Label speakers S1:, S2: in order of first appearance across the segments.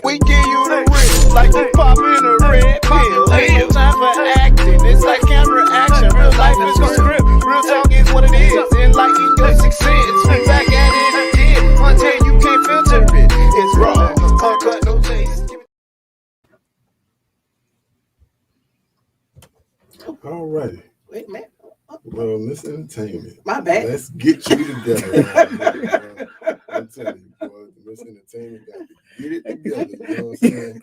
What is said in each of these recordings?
S1: We give you the real, like you popping a red pill. Ain't no time for acting, it's like camera action. Real life is a script, real talk is what it is. Enlighten your sixth sense, we back at it again. Until you can't filter it, it's raw, uncut, no chase.
S2: All righty.
S3: Wait a minute.
S2: Well, Miss Entertainment.
S3: My bad.
S2: Let's get you together. I'm telling you, boy, Miss Entertainment got to get it together. You know what I'm saying?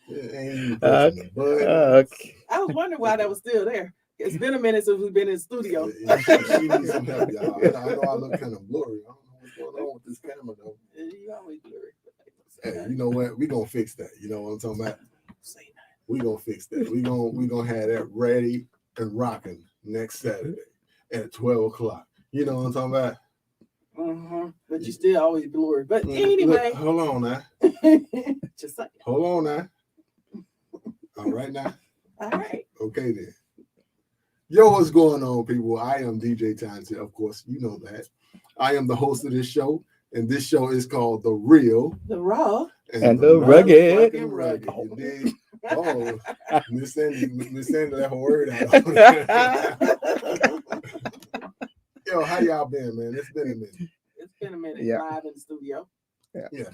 S2: It ain't even pushing the button.
S3: I was wondering why that was still there. It's been a minute since we've been in the studio.
S2: She needs some help, y'all. I know I look kind of blurry. I don't know what's going on with this camera, though.
S3: You always blurry.
S2: Hey, you know what? We're going to fix that. You know what I'm talking about? We're going to fix that. We're gonna have that ready and rocking next Saturday at 12 o'clock. You know what I'm talking about?
S3: Mm-hmm. But you still always blurry. But anyway.
S2: Look, hold on now.
S3: Just like
S2: hold on now. All right now.
S3: All right.
S2: Okay then. Yo, what's going on, people? I am DJ Tansy. Of course, you know that. I am the host of this show, and this show is called The Real,
S3: The Raw,
S4: and the Rugged.
S2: Rugged. You dig? Oh, Miss Sandy left her word out. Yo, how y'all been, man? It's been a minute.
S3: It's been a minute.
S4: Yeah.
S3: Live in the studio.
S2: Yeah.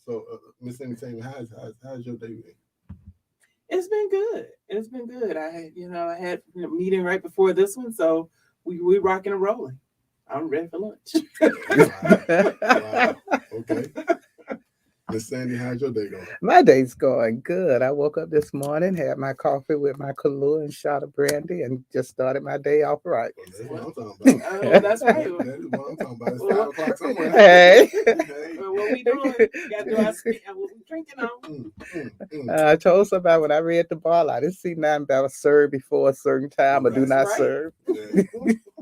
S2: So, Miss Entertainment, how's your day been?
S3: It's been good. It's been good. I had a meeting right before this one, so we rocking and rolling. I'm ready for lunch.
S2: Wow. Okay. Miss Sandy, how's your day going?
S4: My day's going good. I woke up this morning, had my coffee with my Kahlua and shot of brandy, and just started my day off right.
S2: That's what I'm talking about.
S3: That's right.
S2: That is what I'm talking about. It's 5 o'clock somewhere.
S4: Hey.
S3: Well, what we doing? Got to do our what we drinking on.
S4: I told somebody when I read the ball, I didn't see nothing about serve before a certain time or do not
S3: right.
S4: serve.
S2: Yeah.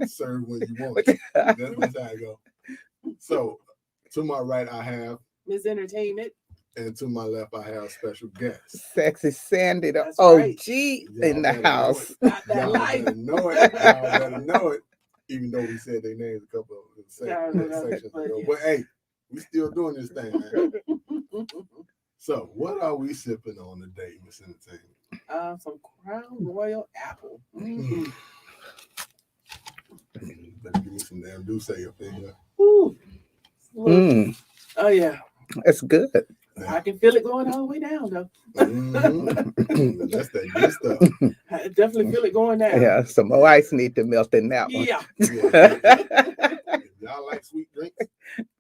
S2: Serve when you want it. That's how I go. So, to my right, I have
S3: Miss Entertainment.
S2: And to my left, I have a special guest.
S4: Sexy Sandy, the
S3: That's
S4: OG
S3: right.
S4: in the house.
S3: Got that
S2: Y'all
S3: life.
S2: better know it. Y'all better know it. Even though we said they named a couple of sections ago.
S3: Yeah.
S2: But hey, we still doing this thing, man. So, what are we sipping on today, Miss Entertainment?
S3: Some Crown Royal Apple. Mm-hmm.
S2: Better give me some damn Douce up in here.
S3: Ooh. Oh, yeah.
S4: It's good.
S2: Yeah.
S3: I can feel it going all the way down, though.
S2: Mm-hmm. That's that good stuff.
S3: I definitely feel it going down.
S4: Yeah, some more ice need to melt in that one.
S3: Yeah.
S2: If y'all like sweet drinks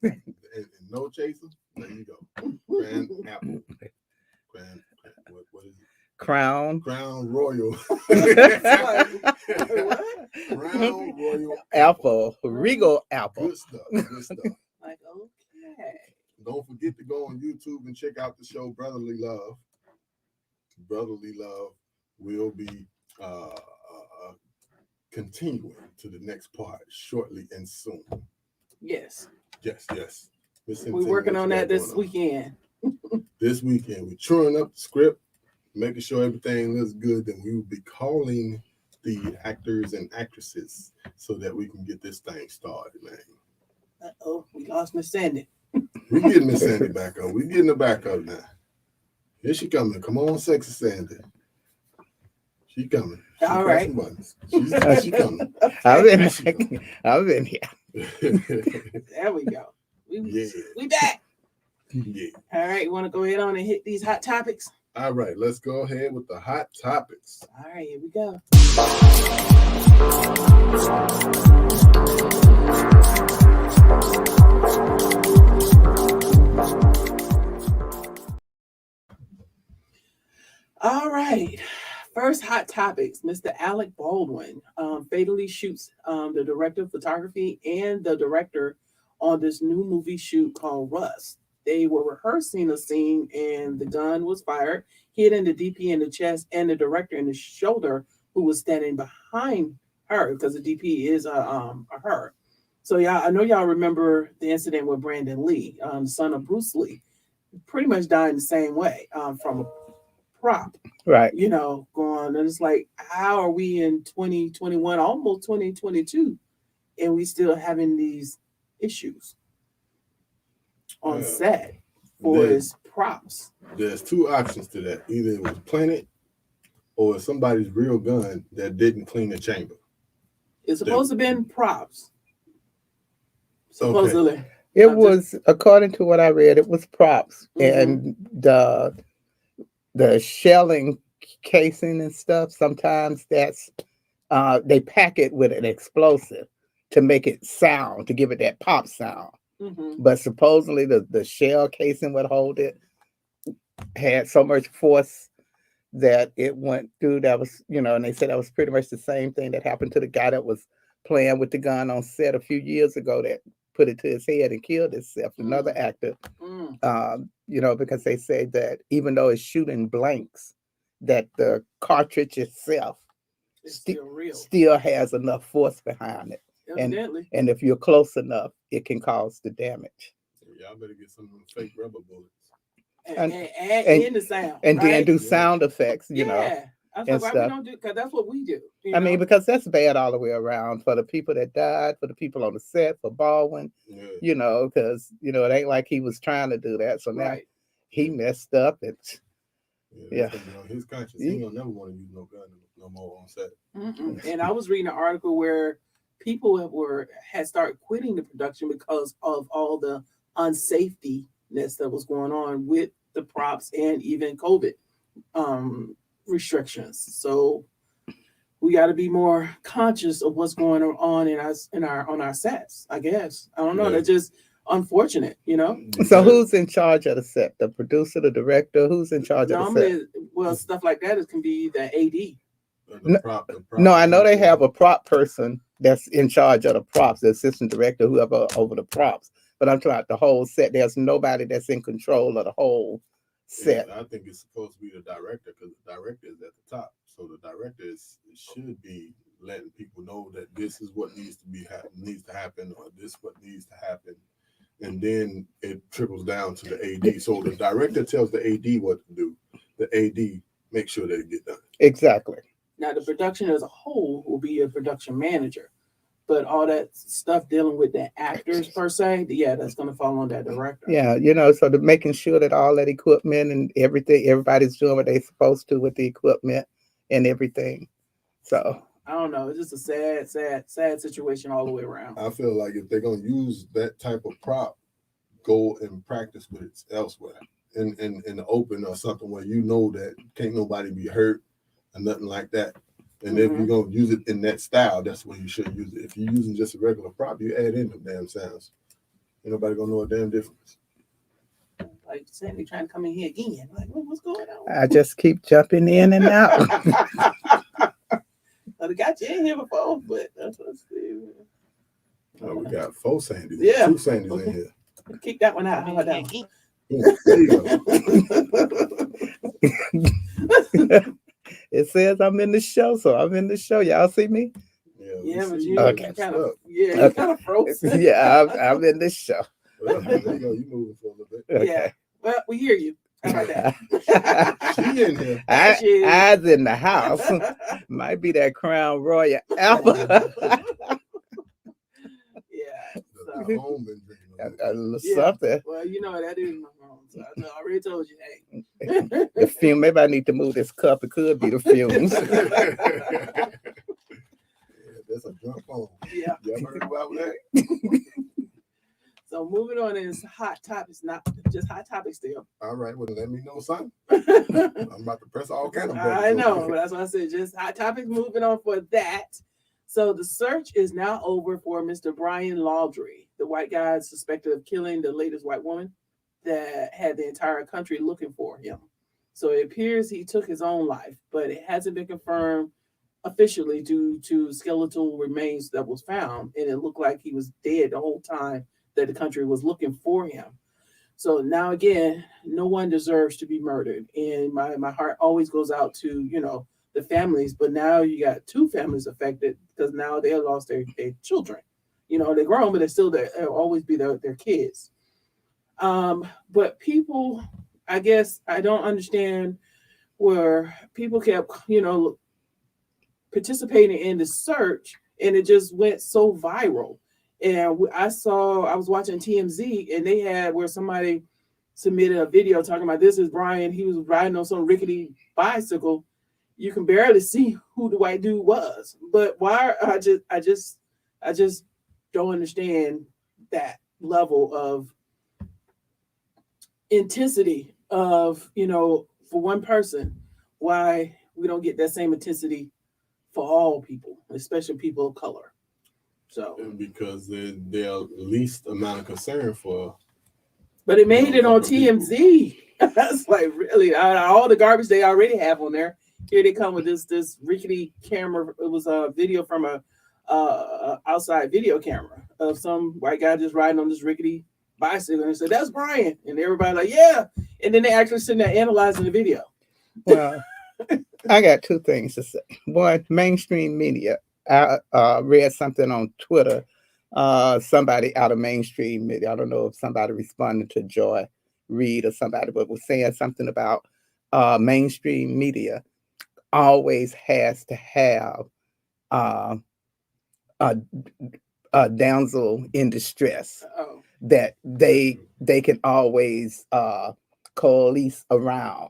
S2: and no chaser, there you go. Grand Apple. What is it?
S4: Crown
S2: Royal.
S3: What?
S2: Crown Royal
S4: Apple. Regal Apple.
S2: Good stuff.
S3: Like, okay.
S2: Don't forget to go on YouTube and check out the show Brotherly Love. Brotherly Love will be continuing to the next part shortly and soon.
S3: Yes.
S2: Yes.
S3: We're working on that this weekend.
S2: This weekend, we're chewing up the script, making sure everything looks good. Then we will be calling the actors and actresses so that we can get this thing started, man.
S3: Uh-oh, we lost Miss Sandy.
S2: We're getting Miss Sandy back up. We're getting her back up now. Here she coming. Come on, sexy Sandy. She coming. She
S3: all right.
S2: Buttons. She coming.
S4: I've been here.
S3: There we go. We back.
S2: Yeah.
S3: All right, you want to go ahead on and hit these hot topics?
S2: All right, let's go ahead with the hot topics.
S3: All right, here we go. All right. First hot topics. Mr. Alec Baldwin fatally shoots the director of photography and the director on this new movie shoot called Rust. They were rehearsing a scene and the gun was fired, hitting the DP in the chest and the director in the shoulder, who was standing behind her because the DP is a her. So I know y'all remember the incident with Brandon Lee, the son of Bruce Lee, pretty much died in the same way from a prop.
S4: Right.
S3: Going, and it's like, how are we in 2021, almost 2022, and we still having these issues on set for his props.
S2: There's two options to that. Either it was planted or it's somebody's real gun that didn't clean the chamber.
S3: It's supposed to have been props.
S2: Okay.
S3: Supposedly.
S4: It was, according to what I read, it was props.
S3: Mhm.
S4: And the shelling casing and stuff, sometimes that's they pack it with an explosive to make it sound, to give it that pop sound.
S3: Mhm.
S4: But supposedly the shell casing would hold it, had so much force that it went through. That was, and they said that was pretty much the same thing that happened to the guy that was playing with the gun on set a few years ago that put it to his head and killed himself, another actor. Because they say that even though it's shooting blanks, that the cartridge itself still has enough force behind it.
S3: Evidently.
S4: And if you're close enough, it can cause the damage.
S2: Y'all better get some of them fake rubber bullets.
S3: And add in the sound.
S4: And
S3: right?
S4: then do sound effects,
S3: Yeah. I was like, why we don't do, because that's what we do.
S4: I mean, because that's bad all the way around for the people that died, for the people on the set, for Baldwin, because, it ain't like he was trying to do that. So now he messed up.
S2: His conscience, he don't never want to use no gun no more on set.
S3: And I was reading an article where people had started quitting the production because of all the unsafetyness that was going on with the props and even COVID restrictions. So we got to be more conscious of what's going on on our sets. I guess I don't know. That's just unfortunate,
S4: So who's in charge of the set? The producer, the director? Who's in charge of the set?
S3: Well, stuff like that can be the AD.
S2: The prop
S4: no, I know they have a prop person that's in charge of the props, the assistant director, whoever over the props. But I'm talking about the whole set. There's nobody that's in control of the whole set.
S2: I think it's supposed to be the director because the director is at the top. So the director should be letting people know that this is what needs to happen, or this what needs to happen, and then it trickles down to the AD. So the director tells the AD what to do. The AD makes sure that it get done.
S4: Exactly.
S3: Now the production as a whole will be a production manager, but all that stuff dealing with the actors per se, that's going to fall on that director.
S4: Yeah, so the making sure that all that equipment and everything, everybody's doing what they're supposed to with the equipment and everything. So
S3: I don't know. It's just a sad situation all the way around.
S2: I feel like if they're gonna use that type of prop, go and practice with it elsewhere in the open or something where that can't nobody be hurt or nothing like that. And if you're gonna use it in that style, that's when you should use it. If you're using just a regular prop, you add in them damn sounds. Ain't nobody gonna know a damn difference.
S3: Like Sandy trying to come in here again. Like, what's going on?
S4: I just keep jumping in and out.
S3: I got you in here before, but that's what's
S2: we got 4 Sandys.
S3: Yeah.
S2: 2 Sandys in here.
S3: Kick that one out. How about that one?
S2: There you go.
S4: It says I'm in the show, so I'm in the show. Y'all see me?
S3: Yeah, but you kind of froze.
S4: Yeah, I'm in this show.
S2: Well, there you go. You moving for a little bit.
S4: Okay.
S3: Yeah. Well, we hear you. How about that?
S2: She in here.
S4: Eyes in the house. Might be that Crown Royal apple. Something.
S3: Well, that is my home. So I already told you, hey.
S4: The fume. Maybe I need to move this cup. It could be the fumes.
S2: That's a drunk phone.
S3: Yeah.
S2: You heard about that?
S3: So moving on is hot topics, not just hot topics still.
S2: All right, well, let me know something. I'm about to press all kind of buttons.
S3: I know, but that's what I said. Just hot topics. Moving on for that. So the search is now over for Mr. Brian Laudrie, the white guy suspected of killing the latest white woman that had the entire country looking for him. So it appears he took his own life, but it hasn't been confirmed officially due to skeletal remains that was found, and it looked like he was dead the whole time that the country was looking for him. So now again, no one deserves to be murdered. And my heart always goes out to, the families, but now you got 2 families affected because now they lost their children. They're grown, but they'll always be their kids. But people, I guess I don't understand where people kept, participating in the search and it just went so viral. And I was watching TMZ and they had where somebody submitted a video talking about this is Brian. He was riding on some rickety bicycle. You can barely see who the white dude was. But why? I just don't understand that level of intensity of, for one person, why we don't get that same intensity for all people, especially people of color. So
S2: because they're least amount of concern for.
S3: But it made it on TMZ. That's like, really, all the garbage they already have on there. Here they come with this rickety camera. It was a video from a outside video camera of some white guy just riding on this rickety bicycle, and said, "That's Brian," and everybody like, "Yeah," and then they actually sitting there analyzing the video.
S4: Well, I got two things to say. One, mainstream media. I read something on Twitter. Somebody out of mainstream media, I don't know if somebody responded to Joy Reid or somebody, but was saying something about mainstream media always has to have a damsel in distress.
S3: Oh.
S4: That they can always coalesce around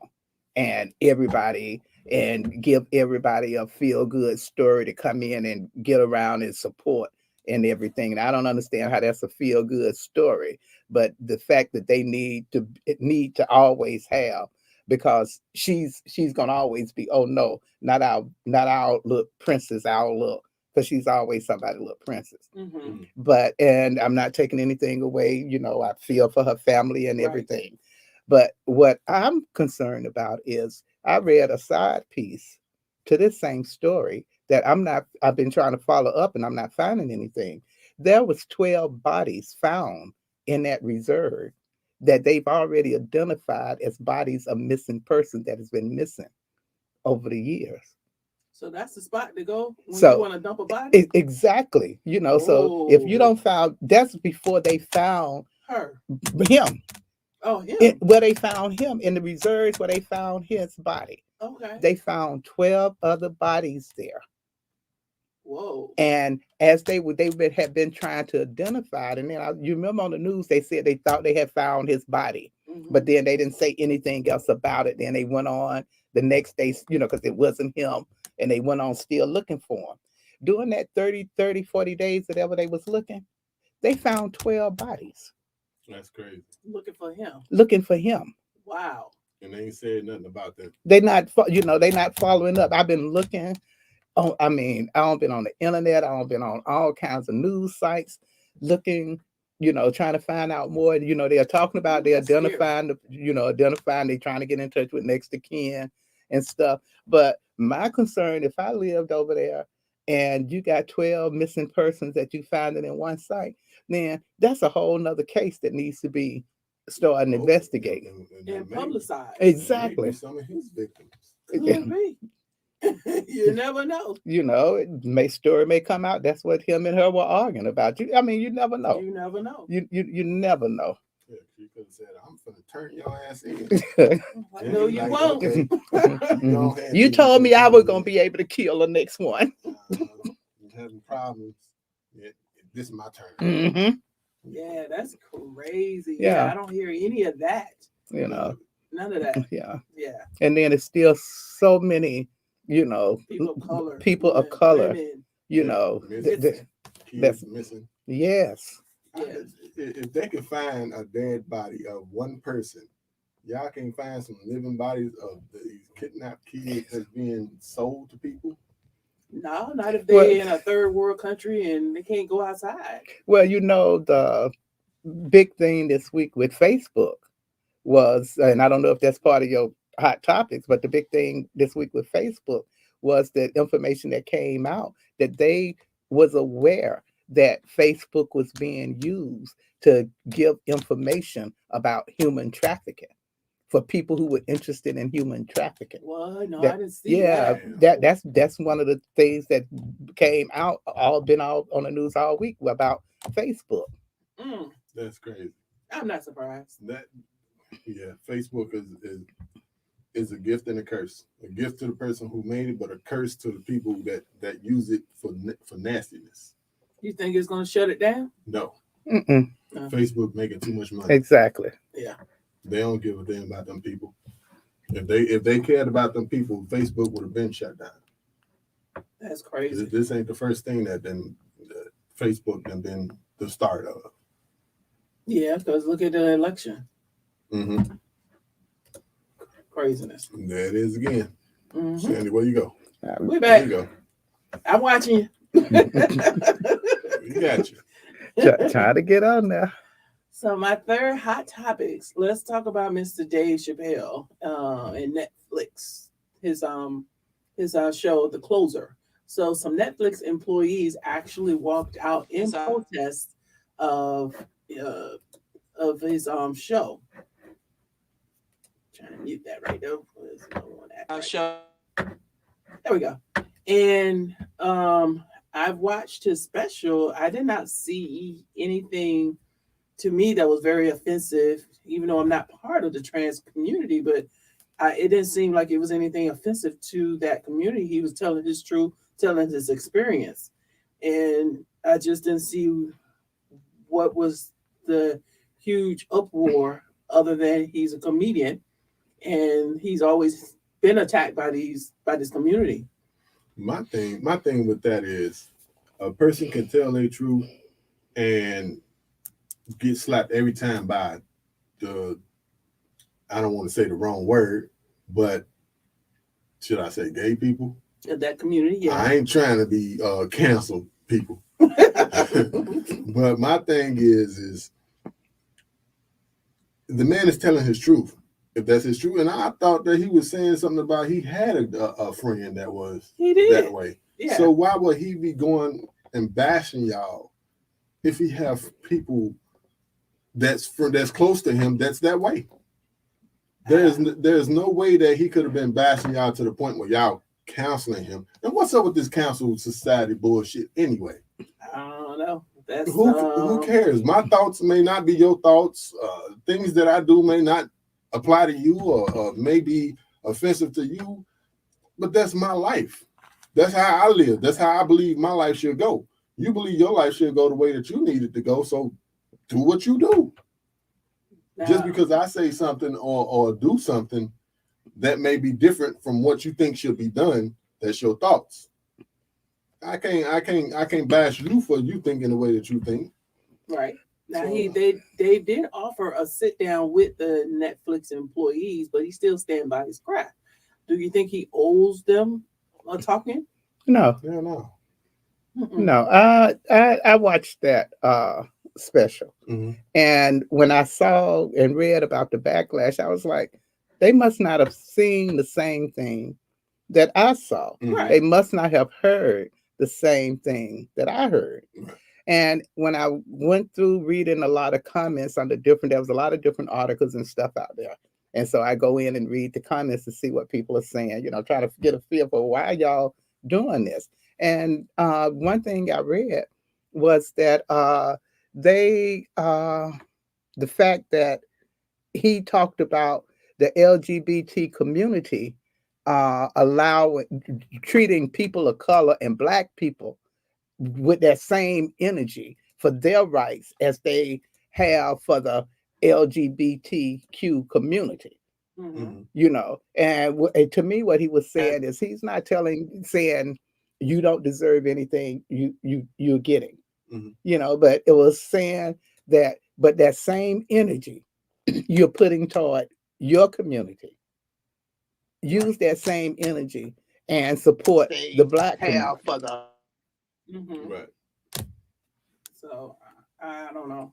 S4: and everybody and give everybody a feel-good story to come in and get around and support and everything. And I don't understand how that's a feel-good story, but the fact that they need to always have, because she's gonna always be, oh no, not our little princess, our little, because she's always somebody's little princess.
S3: Mm-hmm.
S4: But, and I'm not taking anything away, I feel for her family and everything. Right. But what I'm concerned about is I read a side piece to this same story that I've been trying to follow up and I'm not finding anything. There was 12 bodies found in that reserve that they've already identified as bodies of missing persons that has been missing over the years.
S3: So that's the spot to go when you want to dump a body?
S4: Exactly. So if you don't found, that's before they found him.
S3: Oh, him.
S4: Where they found him in the reserves, where they found his body.
S3: Okay.
S4: They found 12 other bodies there.
S3: Whoa.
S4: And as they had been trying to identify it, and then you remember on the news, they said they thought they had found his body, but then they didn't say anything else about it. Then they went on the next day, because it wasn't him, and they went on still looking for him. During that 30, 40 days, whatever they was looking, they found 12 bodies.
S2: That's crazy.
S3: Looking for him. Wow.
S2: And they ain't said nothing about that.
S4: They not following up. I've been looking. Oh, I don't been on the internet. I don't been on all kinds of news sites looking, trying to find out more. They're talking about they're identifying, they're trying to get in touch with next of kin and stuff. But my concern, if I lived over there and you got 12 missing persons that you found in one site, then that's a whole nother case that needs to be started investigating
S3: and publicized.
S4: Exactly.
S2: Some of his victims.
S3: Could be. You never know.
S4: Story may come out. That's what him and her were arguing about. You never know.
S3: You never know.
S4: You never know.
S2: Yeah, you could have said, "I'm gonna turn your ass in."
S3: No, you won't.
S2: Okay.
S4: You told me I was gonna be able to kill the next one.
S2: You're having problems. Yeah, this is my turn.
S4: Mm-hmm.
S3: Yeah, that's crazy.
S4: Yeah,
S3: I don't hear any of that.
S4: None
S3: of that.
S4: Yeah.
S3: And
S4: then it's still so many, people of color,
S3: women,
S2: that's missing.
S4: Yes.
S2: If they can find a dead body of one person, y'all can find some living bodies of these kidnapped kids that's being sold to people.
S3: No, not if they're in a third world country and they can't go outside.
S4: Well, the big thing this week with Facebook was, and I don't know if that's part of your hot topics, but the big thing this week with Facebook was that information that came out that they was aware that Facebook was being used to give information about human trafficking for people who were interested in human trafficking.
S3: Well, no, I didn't see that.
S4: That's one of the things that came out, been out on the news all week about Facebook.
S2: That's crazy.
S3: I'm not surprised.
S2: Facebook is a gift and a curse. A gift to the person who made it, but a curse to the people that use it for nastiness.
S3: You think it's going to shut it down?
S2: No.
S4: Mm-mm.
S2: Facebook making too much money.
S4: Exactly.
S3: Yeah.
S2: They don't give a damn about them people. If they cared about them people, Facebook would have been shut down.
S3: That's crazy.
S2: This ain't the first thing that Facebook done been the start of.
S3: Yeah, because look at the election.
S2: Mm-hmm.
S3: Craziness.
S2: There it is again.
S3: Mm-hmm.
S2: Sandy, where you go?
S3: We
S2: There
S3: back.
S2: you go.
S3: I'm watching you.
S2: We got you.
S4: Try to get on there.
S3: So my third hot topics. Let's talk about Mr. Dave Chappelle and Netflix. His show, The Closer. So some Netflix employees actually walked out in protest of his show. Trying to mute that right there. Show. There we go. And I've watched his special. I did not see anything to me that was very offensive, even though I'm not part of the trans community, but it didn't seem like it was anything offensive to that community. He was telling his truth, telling his experience. And I just didn't see what was the huge uproar other than he's a comedian and he's always been attacked by this community.
S2: My thing with that is a person can tell their truth and get slapped every time by I don't want to say the wrong word, but should I say gay people?
S3: That community, yeah.
S2: I ain't trying to be cancel people. But my thing is the man is telling his truth. If that's his truth, and I thought that he was saying something about he had a friend that was that way.
S3: Yeah.
S2: So why would he be going and bashing y'all if he have people that's close to him that's that way? There's no way that he could have been bashing y'all to the point where y'all counseling him. And what's up with this council society bullshit anyway?
S3: I don't know. That's
S2: who cares? My thoughts may not be your thoughts. Things that I do may not apply to you or may be offensive to you, but that's my life. That's how I live. That's how I believe my life should go. You believe your life should go the way that you need it to go, so do what you do. Now, just because I say something or do something that may be different from what you think should be done, that's your thoughts. I can't bash you for you thinking the way that you think.
S3: Right. Now they did offer a sit down with the Netflix employees, but he still stand by his craft. Do you think he owes them a talking?
S4: No.
S2: Yeah, no.
S3: Mm-mm.
S4: No. I watched that special.
S2: Mm-hmm.
S4: And when I saw and read about the backlash, I was like, they must not have seen the same thing that I saw.
S2: Mm-hmm.
S4: They must not have heard the same thing that I heard.
S2: Right.
S4: And when I went through reading a lot of comments on there was a lot of different articles and stuff out there. And so I go in and read the comments to see what people are saying, try to get a feel for why y'all doing this. And one thing I read was that the fact that he talked about the LGBT community treating people of color and Black people with that same energy for their rights as they have for the LGBTQ community.
S3: Mm-hmm.
S4: And to me, what he was saying is he's not saying you don't deserve anything you're getting, but it was saying that, but that same energy you're putting toward your community, use that same energy and support the Black community.
S3: For the
S2: Right.
S3: So I don't know.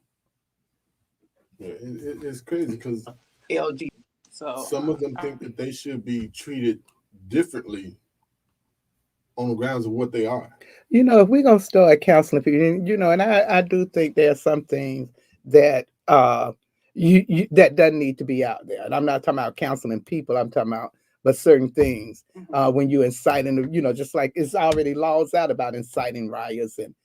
S2: Yeah, it's crazy because
S3: LG. So
S2: some of them think that they should be treated differently on the grounds of what they are.
S4: If we're gonna start counseling people, and I do think there are some things that that doesn't need to be out there. And I'm not talking about counseling people. I'm talking about certain things when you're inciting, just like it's already laws out about inciting riots and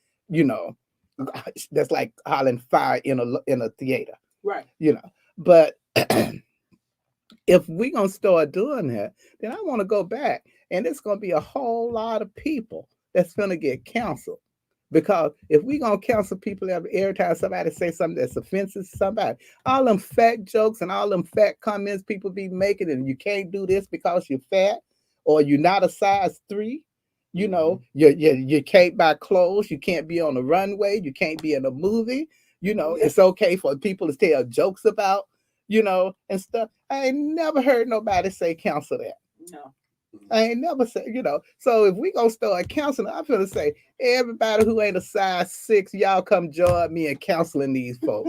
S4: that's like hollering fire in a theater,
S3: right?
S4: But if we're gonna start doing that, then I want to go back, and it's gonna be a whole lot of people that's gonna get counseled Because if we gonna cancel people every time somebody say something that's offensive to somebody, all them fat jokes and all them fat comments people be making, and you can't do this because you're fat or you're not a size 3. You know, you can't buy clothes, you can't be on the runway, you can't be in a movie. You know, it's okay for people to tell jokes about, you know, and stuff. I ain't never heard nobody say cancel that.
S3: No.
S4: I ain't never said, you know. So if we gonna start counseling, I'm gonna say everybody who ain't a size 6, y'all come join me in counseling these folks.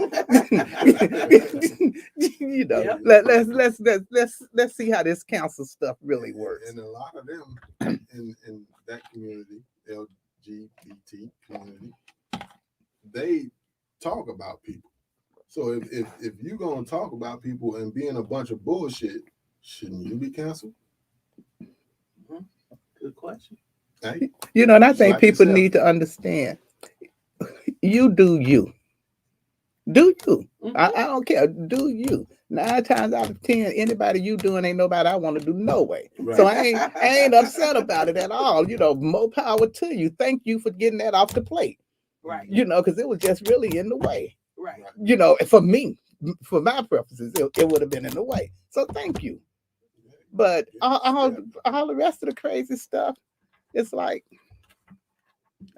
S4: You know, let's see how this counsel stuff really works.
S2: And a lot of them in that community, LGBT community, they talk about people. So if you're gonna talk about people and being a bunch of bullshit, shouldn't you be canceled?
S3: Good question.
S2: Hey,
S4: you know, and I think
S2: like
S4: people
S2: yourself.
S4: need to understand. You do you. Do you? I don't care. Do you? 9 times out of 10, anybody you doing ain't nobody I want to do no way.
S2: Right.
S4: So I ain't upset about it at all. You know, more power to you. Thank you for getting that off the plate.
S3: Right.
S4: You know, because it was just really in the way.
S3: Right.
S4: You know, for me, for my purposes, it would have been in the way. So thank you. But all the rest of the crazy stuff, it's like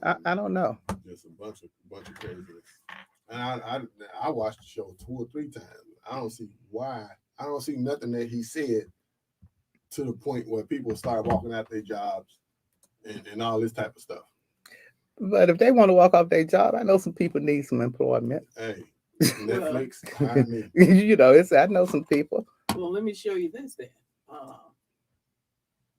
S4: I don't know.
S2: Just a bunch of craziness. And I watched the show 2 or 3 times. I don't see why. I don't see nothing that he said to the point where people start walking out their jobs and all this type of stuff.
S4: But if they want to walk off their job, I know some people need some employment.
S2: Hey, Netflix, hire me.
S4: You know, I know some people.
S3: Well, let me show you this then.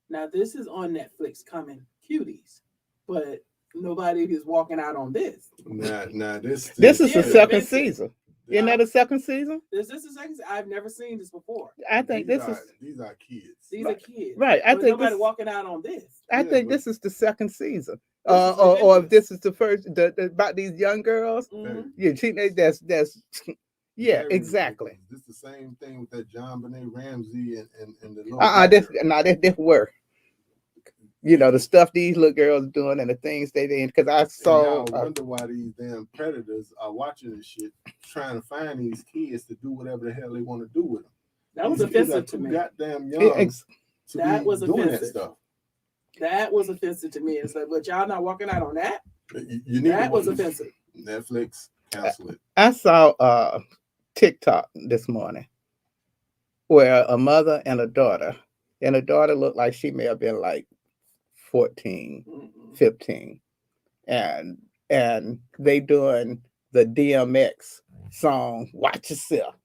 S3: Now this is on Netflix coming, Cuties, but nobody is walking out on this.
S2: Nah, this
S4: is the second
S3: Vincent.
S4: season. Isn't that a second season?
S3: Is this the second season? I've never seen this before.
S4: I think
S2: these are kids.
S3: These are kids.
S4: Right. I
S3: But
S4: think
S3: nobody walking out on this.
S4: I think this is the second season.
S3: This is
S4: Or if
S3: ridiculous.
S4: this is the first about these young girls.
S3: Mhm.
S4: Yeah, that's yeah,
S2: Very
S4: exactly.
S2: ridiculous. This is the same thing with that John Benet Ramsey and the little
S4: This work. You know, the stuff these little girls doing and the things they did. Because I saw.
S2: And y'all wonder why these damn predators are watching this shit, trying to find these kids to do whatever the hell they want to do with them.
S3: That was
S2: These kids
S3: offensive
S2: are
S3: to
S2: too
S3: me.
S2: goddamn young to
S3: That
S2: be
S3: was
S2: doing
S3: offensive.
S2: that stuff.
S3: That was offensive to me. It's like, but y'all not walking out on that?
S2: You need
S3: That was offensive.
S2: Netflix, cancel it.
S4: I saw TikTok this morning where a mother and a daughter looked like she may have been like 14, 15, and they doing the DMX song, Watch Yourself,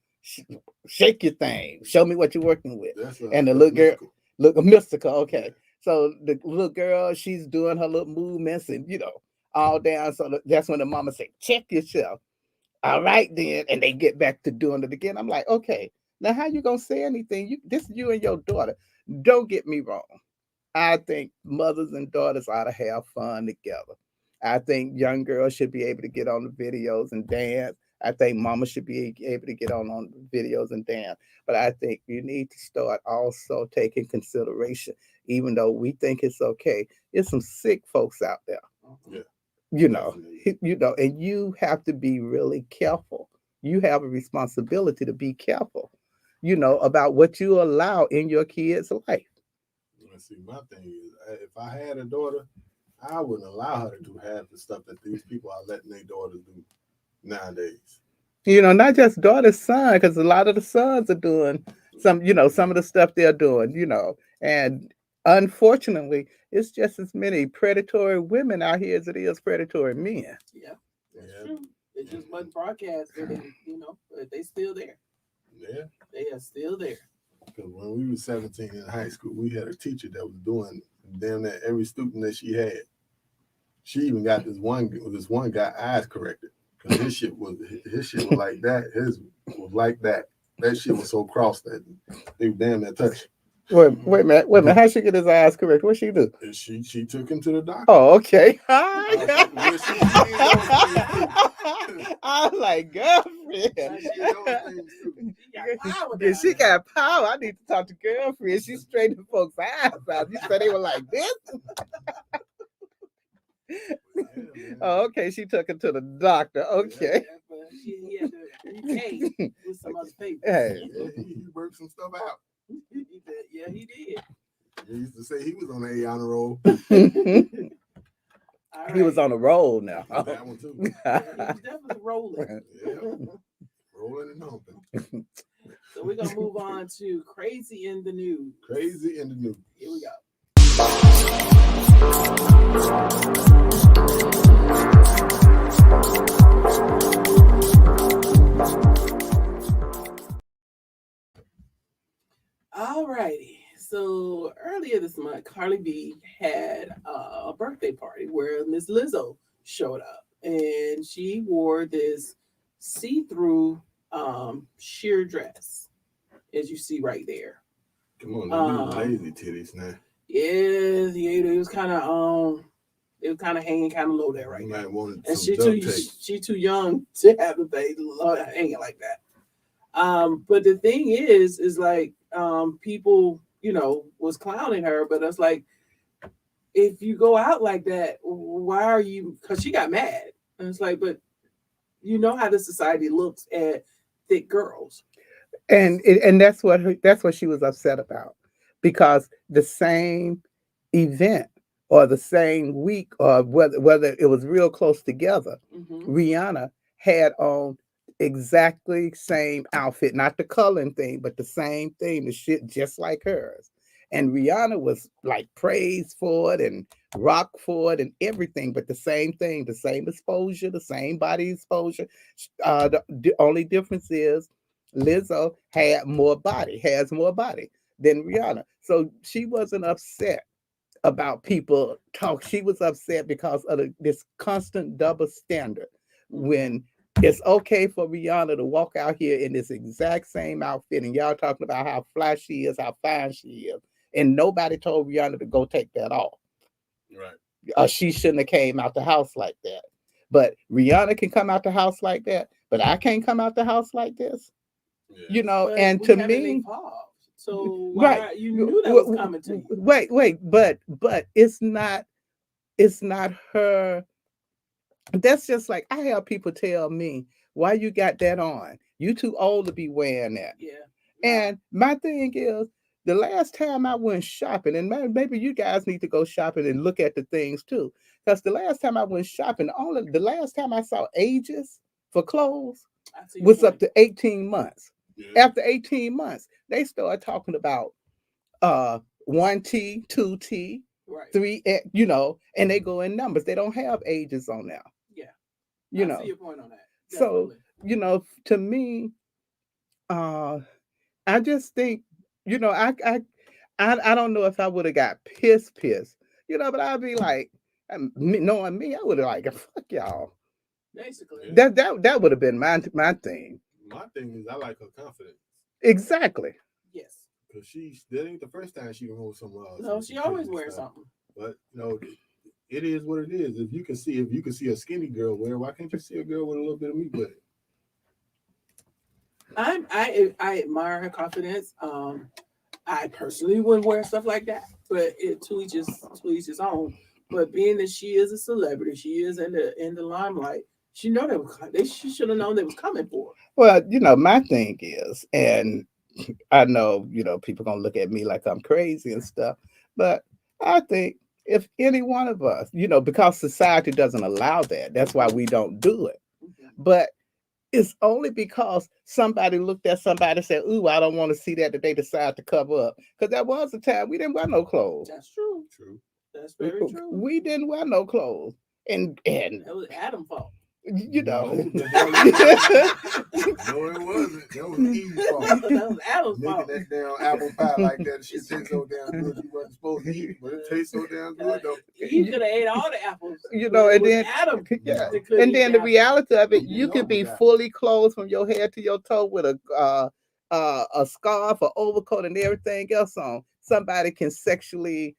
S4: Shake Your Thing, Show Me What You're Working With. And the little girl, look mystical, okay. So the little girl, she's doing her little movements and, you know, all down. So that's when the mama say, check yourself. All right, then. And they get back to doing it again. I'm like, okay, now how you going to say anything? This is you and your daughter. Don't get me wrong. I think mothers and daughters ought to have fun together. I think young girls should be able to get on the videos and dance. I think mama should be able to get on videos and dance. But I think you need to start also taking consideration, even though we think it's okay. There's some sick folks out there.
S2: Yeah.
S4: You know, and you have to be really careful. You have a responsibility to be careful, you know, about what you allow in your kids' life.
S2: See, my thing is, if I had a daughter, I wouldn't allow her to do half the stuff that these people are letting their daughters do nowadays.
S4: You know, not just daughter's son, because a lot of the sons are doing some of the stuff they're doing, you know, and unfortunately, it's just as many predatory women out here as it is predatory men.
S3: Yeah, that's true. It just wasn't broadcasted, you know, but they still there.
S2: Yeah.
S3: They are still there.
S2: Because when we were 17 in high school, we had a teacher that was doing damn near every student that she had. She even got this one guy eyes corrected. Because his shit was like that. His was like that. That shit was so crossed that they were damn near touched.
S4: Wait a minute. How'd she get his eyes correct? What'd she do?
S2: And she took him to the doctor.
S4: Oh, okay. I'm like, girlfriend. Yeah, she got power. I need to talk to girlfriend. She straightened folks' eyes out. You said they were like this.
S2: man.
S4: Oh, okay, she took it to the doctor. Okay.
S3: Yeah, but he had to repay with some other papers.
S4: Hey.
S2: Yeah, he worked some stuff out.
S3: He did. Yeah, he did.
S2: He used to say he was on the A honor roll.
S3: All
S4: He was
S3: right.
S4: on a roll now.
S2: That one too.
S3: Yeah, he was definitely rolling.
S2: Yeah. Rolling and humping.
S3: So we're gonna move on to crazy in the news.
S2: Crazy in the news.
S3: Here we go. All righty. So earlier this month, Carly B had a birthday party where Miss Lizzo showed up, and she wore this see-through sheer dress, as you see right there.
S2: Come on, lazy titties now.
S3: Yeah, it was kind of hanging kind of low there right
S2: You
S3: now.
S2: might want
S3: And
S2: some duct tape.
S3: she too young to have the thing hanging like that. But the thing is like people, was clowning her, but it's like, if you go out like that, why are you? Because she got mad, and it's like, but you know how the society looks at thick girls,
S4: And that's what she was upset about, because the same event or the same week, or whether it was real close together, Rihanna had on exactly same outfit, not the coloring thing, but the same thing, the shit just like hers. And Rihanna was like praised for it and rocked for it and everything, but the same thing, the same exposure, the same body exposure. The only difference is Lizzo has more body than Rihanna. So she wasn't upset about people talk. She was upset because of this constant double standard. When it's okay for Rihanna to walk out here in this exact same outfit, and y'all talking about how fly she is, how fine she is, and nobody told Rihanna to go take that off.
S2: Right.
S4: She shouldn't have came out the house like that. But Rihanna can come out the house like that, but I can't come out the house like this.
S2: Yeah.
S3: But
S4: And
S3: we
S4: to
S3: haven't
S4: me,
S3: evolved. So why
S4: right,
S3: you knew that was coming to you?
S4: Wait, but it's not her. That's just like, I have people tell me, why you got that on? You too old to be wearing that.
S3: Yeah.
S4: And my thing is, the last time I went shopping, and maybe you guys need to go shopping and look at the things too, because the last time I went shopping, the last time I saw ages for clothes was up to 18 months.
S2: Yeah.
S4: After 18 months, they start talking about 1T, 2T,
S3: right.
S4: 3X, and they go in numbers. They don't have ages on now.
S3: Yeah.
S4: I
S3: see your point on that.
S4: Definitely. So, to me, I just think, I don't know if I would have got pissed, but I'd be like, knowing me, I would have like, fuck y'all.
S3: Basically.
S2: Yeah.
S4: That would have been my thing.
S2: My thing is, I like her confidence.
S4: Exactly.
S3: Yes.
S2: Because that ain't the first time she can hold somewhere else.
S3: No, she always wears something.
S2: But it is what it is. If you can see a skinny girl wear, why can't you see a girl with a little bit of meat with it?
S3: I admire her confidence. I personally wouldn't wear stuff like that, but to each his own. But being that she is a celebrity, she is in the limelight. She should have known they was coming for her.
S4: Well, my thing is, and I know, people gonna look at me like I'm crazy and stuff, but I think if any one of us, because society doesn't allow that, that's why we don't do it. But it's only because somebody looked at somebody and said, "Ooh, I don't want to see that," they decide to cover up. Because there was a time we didn't wear no clothes.
S3: That's true.
S2: True.
S3: That's very true.
S4: We didn't wear no clothes, and
S3: that was Adam's fault.
S2: No, it wasn't. That was Eve's fault.
S3: That was Adam's fault.
S2: Making that damn apple pie like that, shit tastes so damn good. You wasn't supposed to eat, but it tastes so damn good though.
S3: He could have ate all the apples.
S4: and then
S3: Adam.
S4: Yeah. And then the reality of it, you could be fully clothed from your head to your toe with a scarf, or overcoat, and everything else on. Somebody can sexually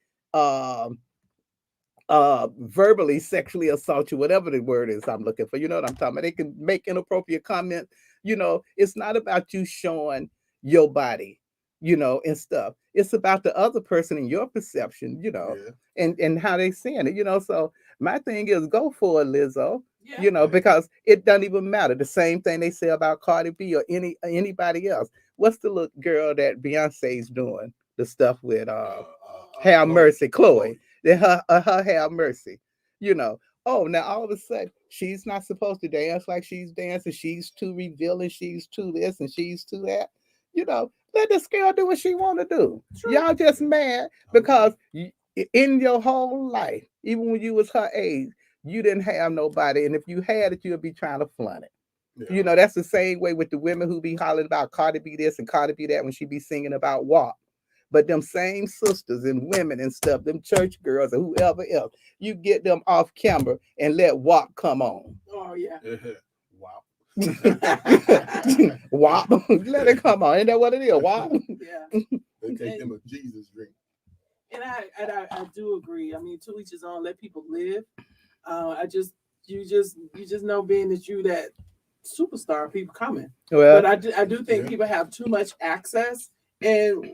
S4: verbally sexually assault you, whatever the word is I'm looking for. You know what I'm talking about? They can make inappropriate comments. It's not about you showing your body, and stuff. It's about the other person and your perception,
S2: Yeah.
S4: and how they seeing it, So My thing is go for it, Lizzo.
S3: Yeah.
S4: You know, because it doesn't even matter. The same thing they say about Cardi B or anybody else. What's the little girl that Beyonce's doing the stuff with? Have Mercy, Chloe. Her Have Mercy. You know. Oh, now all of a sudden she's not supposed to dance like she's dancing. She's too revealing. She's too this and she's too that. You know, let this girl do what she want to do.
S3: True.
S4: Y'all just mad because in your whole life, even when you was her age, you didn't have nobody, and if you had it, you'd be trying to flaunt it.
S2: Yeah.
S4: You know, that's the same way with the women who be hollering about Cardi B this and Cardi B that when she be singing about WAP. But them same sisters and women and stuff, them church girls or whoever else, you get them off camera and let WAP come on.
S3: Oh yeah.
S2: Wow.
S4: WAP, let it come on. Ain't that what it is? WAP.
S3: Yeah.
S2: They take them a Jesus drink.
S3: And I do agree. I mean, to each his own. Let people live. You just know being that you that superstar, people coming.
S4: Well,
S3: But I do think people have too much access, and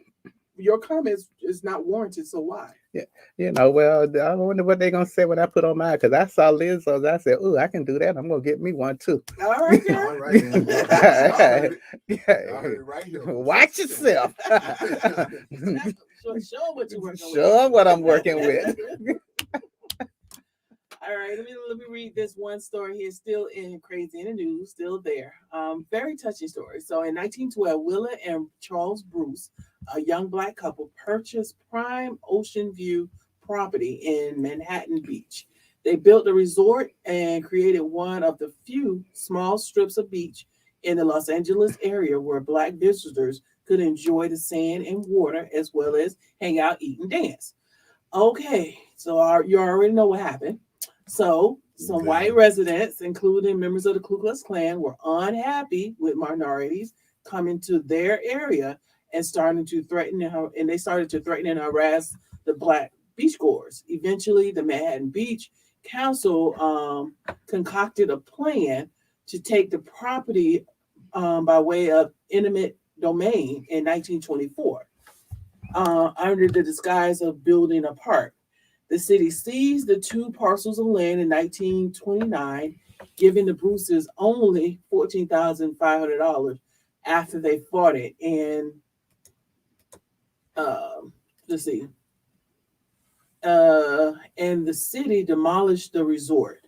S3: your comments is not warranted. So why?
S4: yeah, you know, well, I wonder what they're gonna say when I put on mine because I saw Lizzo's. I said, "Ooh, I can do that. I'm gonna get me one too."
S3: All right,
S2: All
S3: girl.
S2: right, man. I heard it. I
S4: Yeah.
S2: heard it right here.
S4: Watch yourself.
S3: Show 'em what you're working with.
S4: Show 'em what I'm working with.
S3: All right, let me read this one story here, still in crazy in the news, still there. Very touching story. So in 1912, Willa and Charles Bruce, a young black couple, purchased prime ocean view property in Manhattan Beach. They built a resort and created one of the few small strips of beach in the Los Angeles area where black visitors could enjoy the sand and water as well as hang out, eat, and dance. Okay, so you already know what happened. So, some white residents, including members of the Ku Klux Klan, were unhappy with minorities coming to their area and starting to threaten and they started to threaten and harass the black beachgoers. Eventually, the Manhattan Beach Council concocted a plan to take the property by way of eminent domain in 1924 under the disguise of building a park. The city seized the two parcels of land in 1929, giving the Bruces only $14,500 after they fought it. And let's see. And the city demolished the resort.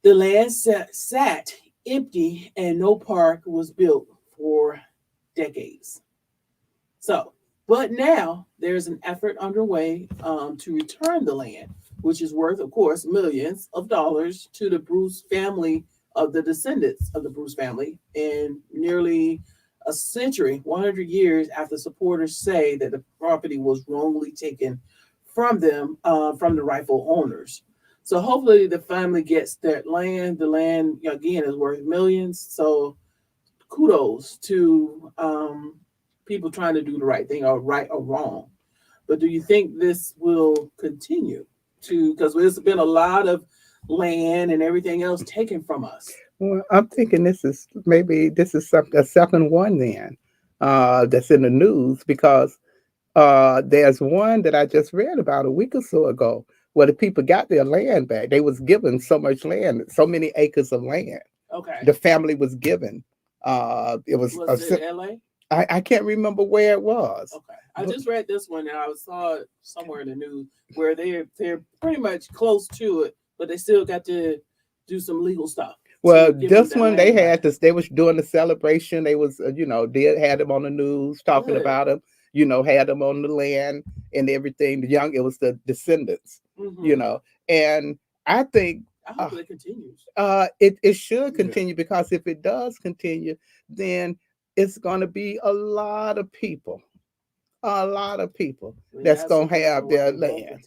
S3: The land sat empty and no park was built for decades. So, but now there's an effort underway to return the land, which is worth, of course, millions of dollars to the Bruce family of the descendants of the Bruce family. And nearly a century, 100 years after supporters say that the property was wrongly taken from them, from the rightful owners. So hopefully the family gets that land. The land, again, is worth millions. So kudos to people trying to do the right thing, or right or wrong. But do you think this will continue to, because there's been a lot of land and everything else taken from us?
S4: Well, I'm thinking this is a second one then that's in the news because there's one that I just read about a week or so ago where the people got their land back. They was given so much land, so many acres of land.
S3: Okay.
S4: The family was given. It was
S3: it LA?
S4: I can't remember where it was.
S3: Okay. I just read this one and I saw it somewhere in the news where they're pretty much close to it, but they still got to do some legal stuff.
S4: Well, this one they had this. They was doing the celebration. They was, had them on the news talking about them. Had them on the land and everything. It was the descendants. And I think
S3: I hope it continues.
S4: It should continue because if it does continue, then it's going to be a lot of people that's going to have their land,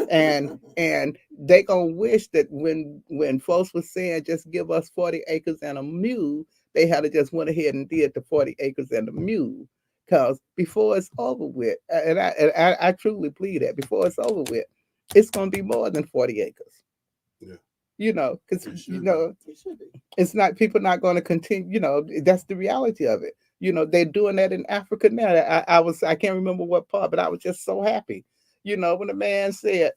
S4: and they going to wish that when folks were saying just give us 40 acres and a mule, they had to just went ahead and did the 40 acres and a mule, because before it's over with, and I truly believe that before it's over with, it's going to be more than 40 acres. Because it's not, people not going to continue. That's the reality of it. They're doing that in Africa now. I can't remember what part, but I was just so happy. When the man said,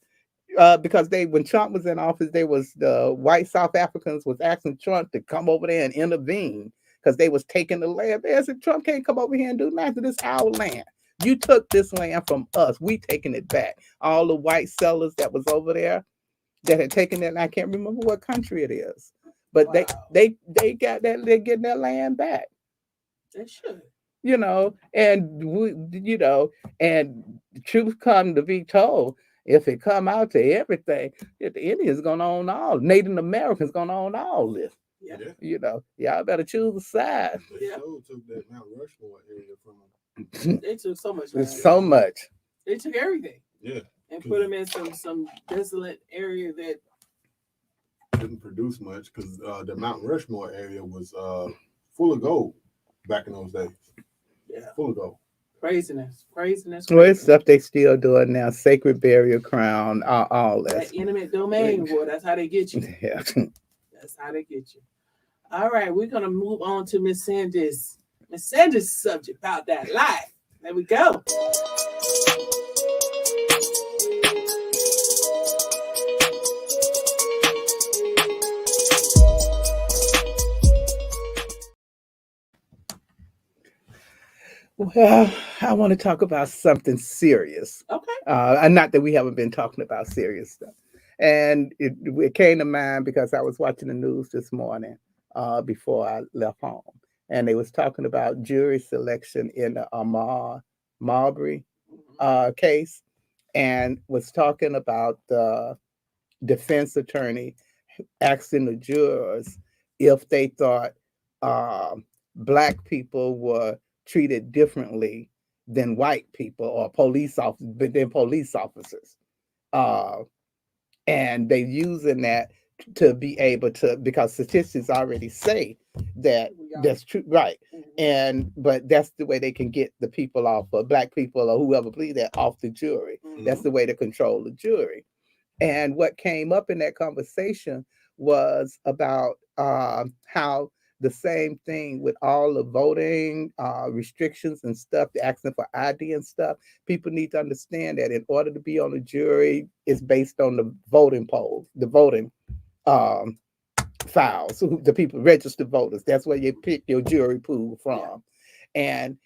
S4: because when Trump was in office, the white South Africans was asking Trump to come over there and intervene because they was taking the land. They said Trump can't come over here and do nothing. This is our land. You took this land from us. We taking it back. All the white settlers that was over there that had taken it, and I can't remember what country it is, but
S3: Wow.
S4: they got that. They're getting their land back.
S3: They should.
S4: And and the truth come to be told, if it come out to everything, the Indians gonna own all, Native Americans gonna own all this.
S3: Yeah.
S4: Y'all better choose a side.
S2: They sure took that Mount Rushmore area from
S3: They took so much.
S4: There's so much.
S3: They took everything.
S2: Yeah.
S3: And put them in some desolate area that
S2: didn't produce much because the Mount Rushmore area was full of gold back in those days.
S3: Yeah.
S2: Full of gold.
S3: Craziness.
S4: Well, it's stuff they still doing now. Sacred burial crown, all that.
S3: That intimate domain, boy. That's how they get you.
S4: Yeah.
S3: That's how they get you. All right, we're gonna move on to Miss Sandy's subject about that life. There we go.
S4: Well, I want to talk about something serious.
S3: Okay.
S4: And not that we haven't been talking about serious stuff. And it came to mind because I was watching the news this morning before I left home. And they was talking about jury selection in the Marbury case, and was talking about the defense attorney asking the jurors if they thought Black people were treated differently than white people or police officers. And they using that to be able to, because statistics already say that that's true, right? But that's the way they can get the people off, or Black people or whoever please that, off the jury. That's the way to control the jury. And what came up in that conversation was about how the same thing with all the voting restrictions and stuff, the asking for ID and stuff. People need to understand that in order to be on the jury, it's based on the voting polls, the voting files, the people, registered voters. That's where you pick your jury pool from. And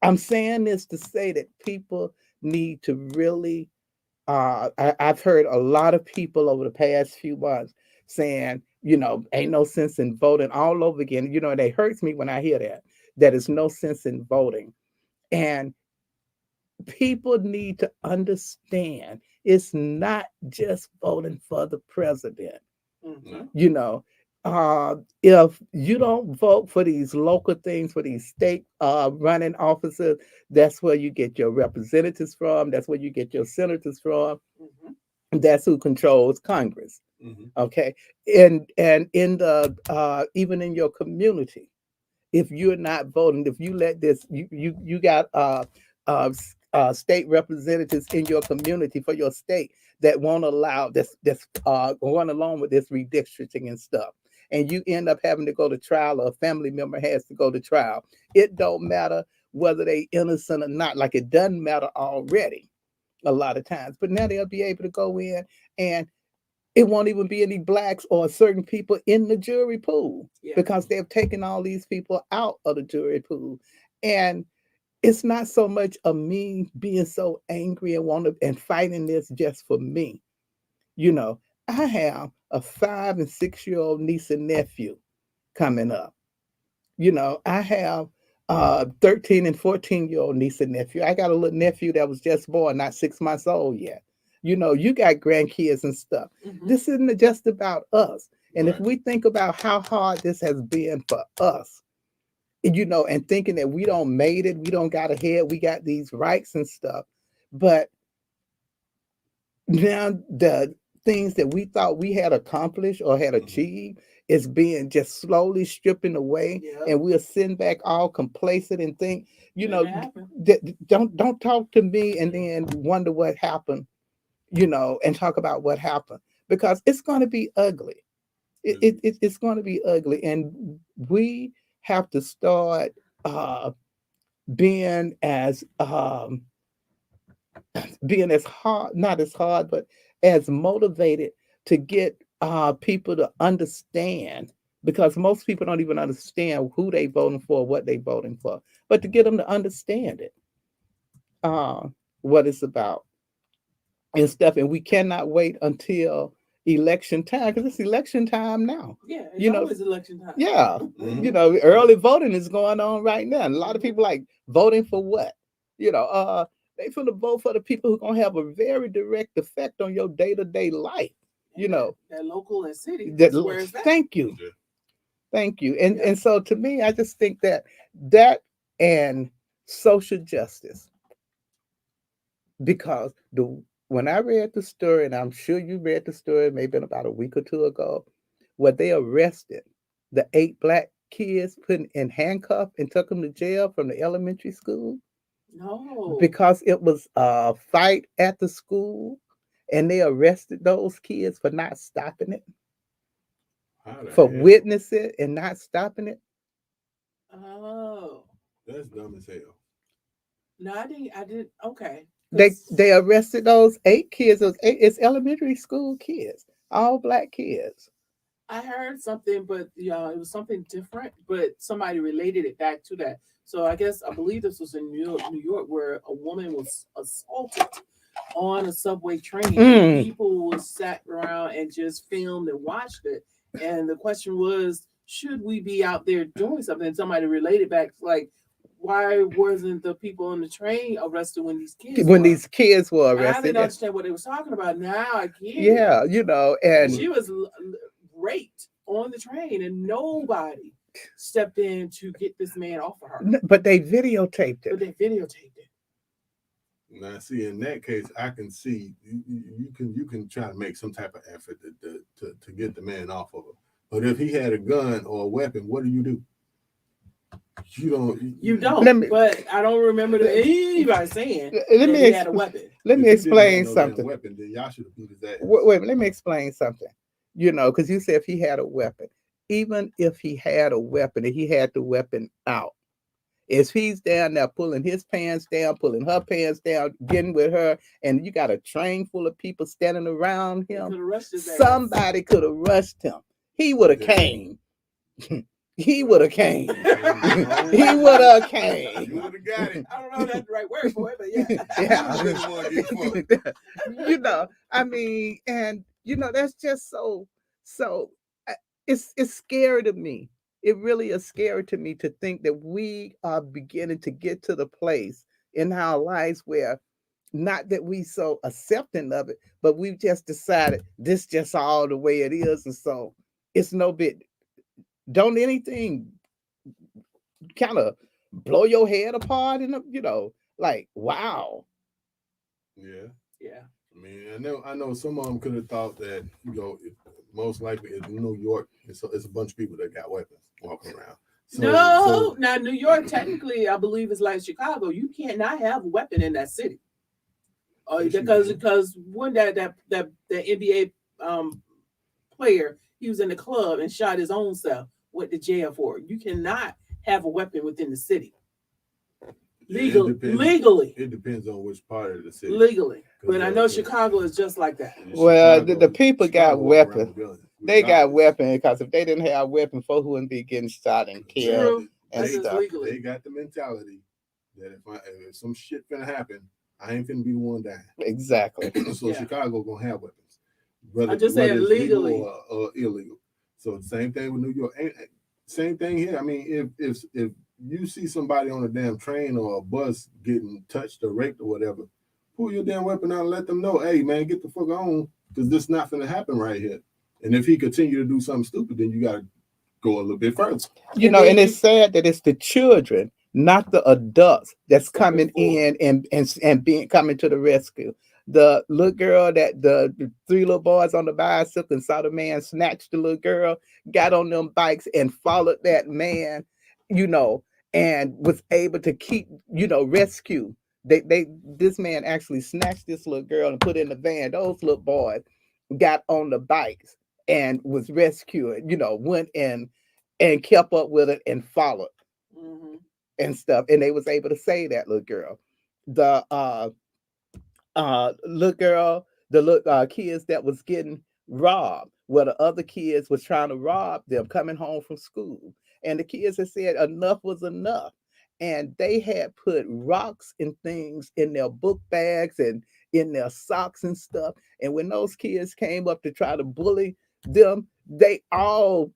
S4: I'm saying this to say that people need to really, I've heard a lot of people over the past few months saying, ain't no sense in voting all over again. And it hurts me when I hear that there's no sense in voting. And people need to understand it's not just voting for the president. If you don't vote for these local things, for these state running officers, that's where you get your representatives from. That's where you get your senators from. That's who controls Congress. Okay. And in the even in your community, if you're not voting, if you let this, you got state representatives in your community for your state that won't allow this going along with this redistricting and stuff, and you end up having to go to trial, or a family member has to go to trial. It don't matter whether they innocent or not. Like, it doesn't matter already a lot of times, but now they'll be able to go in, and it won't even be any Blacks or certain people in the jury pool because they've taken all these people out of the jury pool. And it's not so much of me being so angry and fighting this just for me. I have a 5 and 6 year old niece and nephew coming up. I have 13 and 14-year-old niece and nephew. I got a little nephew that was just born, not 6 months old yet. You got grandkids and stuff. This isn't just about us. And if we think about how hard this has been for us, and thinking that we don't made it, we don't got ahead, we got these rights and stuff. But now the things that we thought we had accomplished or had achieved is being just slowly stripping away. And we're sitting back all complacent and think, don't talk to me and then wonder what happened, and talk about what happened, because it's going to be ugly. It's going to be ugly. And we have to start being as being as hard, not as hard, but as motivated to get people to understand, because most people don't even understand who they voting for, what they voting for, but to get them to understand it, what it's about and stuff. And we cannot wait until election time, because it's election time now.
S3: Yeah, it's
S4: You know,
S3: always election time.
S4: yeah,
S2: Mhm.
S4: you know, early voting is going on right now. And a lot of people like voting for what? You know, they finna vote for the people who gonna have a very direct effect on your day-to-day life. You
S3: And
S4: know,
S3: that local and city.
S4: that,
S3: That's where it's at.
S4: thank you.
S2: Yeah.
S4: Thank you. And
S3: Yeah.
S4: and so to me, I just think that and social justice, because the when I read the story, and I'm sure you read the story maybe about a week or two ago, where they arrested the 8 black kids, put in handcuffs and took them to jail from the elementary school
S3: No.
S4: because it was a fight at the school, and they arrested those kids for not stopping it,
S2: How the
S4: for
S2: hell?
S4: witnessing and not stopping it.
S3: Oh.
S2: That's dumb as hell.
S3: No, I did. Okay.
S4: They arrested those 8 kids. It's elementary school kids, all black kids.
S3: I heard something, but it was something different. But somebody related it back to that. So I believe this was in New York, where a woman was assaulted on a subway train.
S4: Mm.
S3: People was sat around and just filmed and watched it. And the question was, should we be out there doing something? And somebody related back, like, why wasn't the people on the train arrested when these kids
S4: When
S3: were?
S4: these kids were
S3: And I
S4: arrested,
S3: didn't understand what they was talking about. Now I get it.
S4: yeah, you know, and
S3: She was raped on the train, and nobody stepped in to get this man off of her.
S4: but they videotaped
S3: But
S4: it.
S3: they videotaped it.
S2: Now, see, in that case, I can see you can try to make some type of effort to get the man off of her. But if he had a gun or a weapon, what do? You don't.
S3: You don't.
S4: Let me-
S3: But I don't remember anybody saying
S4: Let
S3: that
S4: me
S3: he had a weapon.
S4: let me
S2: If he didn't have
S4: explain
S2: no damn
S4: something.
S2: Weapon, then y'all should have beat his ass.
S4: Wait, let me explain something. You know, because you said if he had a weapon, even if he had a weapon and he had the weapon out, if he's down there pulling his pants down, pulling her pants down, getting with her, and you got a train full of people standing around
S3: They
S4: him,
S3: could have rushed his ass.
S4: somebody could have rushed him. He would have
S2: Yeah.
S4: came. He would have came.
S2: You
S4: He would have came.
S2: would have got it.
S3: I don't know if that's the right word for it, but yeah.
S4: Yeah.
S2: You didn't want to get fucked.
S4: You know, I mean, and you know, that's just so it's scary to me. It really is scary to me to think that we are beginning to get to the place in our lives where, not that we so accepting of it, but we've just decided this just all the way it is, and so it's no bit. Don't anything kind of blow your head apart, and you know, like, wow.
S2: Yeah.
S3: Yeah.
S2: I mean, I know some of them could have thought that, most likely in New York, it's a bunch of people that got weapons walking around.
S3: Now New York, technically, I believe it's like Chicago. You cannot have a weapon in that city.
S2: Yes, you
S3: Because when that NBA player, he was in the club and shot his own self, went to jail for it. You cannot have a weapon within the city. Legally.
S2: It depends on which part of the city.
S3: Legally. But I know
S2: 'Cause,
S3: Chicago is just like that.
S4: Well,
S2: Chicago-
S4: the people got
S2: Chicago walk around
S4: weapons.
S2: with guns,
S4: They got
S2: regardless.
S4: weapons, because if they didn't have weapons, folks wouldn't be getting shot and killed
S3: True.
S4: and
S3: That's just
S4: stuff.
S3: legally.
S2: They got the mentality that if some shit finna happen, I ain't finna be the one dying.
S4: Exactly.
S2: So
S3: Yeah.
S2: Chicago gonna have weapons. Whether,
S3: I'm just saying
S2: whether it's legal
S3: legally.
S2: or illegal. So same thing with New York. Same thing here. I mean, if you see somebody on a damn train or a bus getting touched or raped or whatever, pull your damn weapon out and let them know, hey man, get the fuck on, because this not finna happen right here. And if he continue to do something stupid, then you gotta go a little bit further.
S4: You
S3: And
S4: know,
S3: then
S4: and it's sad that it's the children, not the adults, that's
S3: Stepping
S4: coming in and being coming to the rescue. The little girl that the 3 little boys on the bicycle and saw the man snatch the little girl, got on them bikes and followed that man, you know, and was able to keep, you know, rescue. This man actually snatched this little girl and put in the van. Those little boys got on the bikes and was rescued, you know, went in and kept up with it and followed
S3: Mhm.
S4: and stuff. And they was able to save that little girl. The little girl, the little kids that was getting robbed, where the other kids was trying to rob them coming home from school. And the kids had said enough was enough. And they had put rocks and things in their book bags and in their socks and stuff. And when those kids came up to try to bully them, they all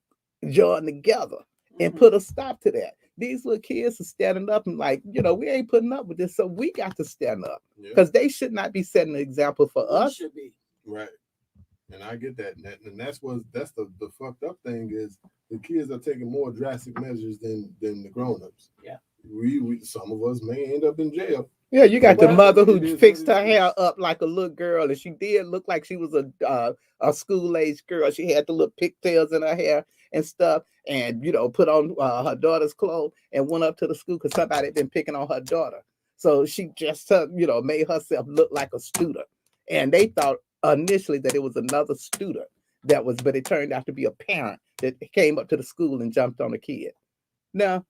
S4: joined together and put a stop to that. These little kids are standing up and like, we ain't putting up with this, so we got to stand up because they should not be setting an example for us.
S3: Should be.
S2: Right. And I get that. And that's the fucked up thing is the kids are taking more drastic measures than the grown-ups.
S3: Yeah.
S2: We some of us may end up in jail.
S4: Yeah, you got the mother who fixed her hair up like a little girl, and she did look like she was a school-age girl. She had the little pigtails in her hair and stuff, and put on her daughter's clothes and went up to the school because somebody had been picking on her daughter. So she just made herself look like a student, and they thought initially that it was another student but it turned out to be a parent that came up to the school and jumped on the kid. Now,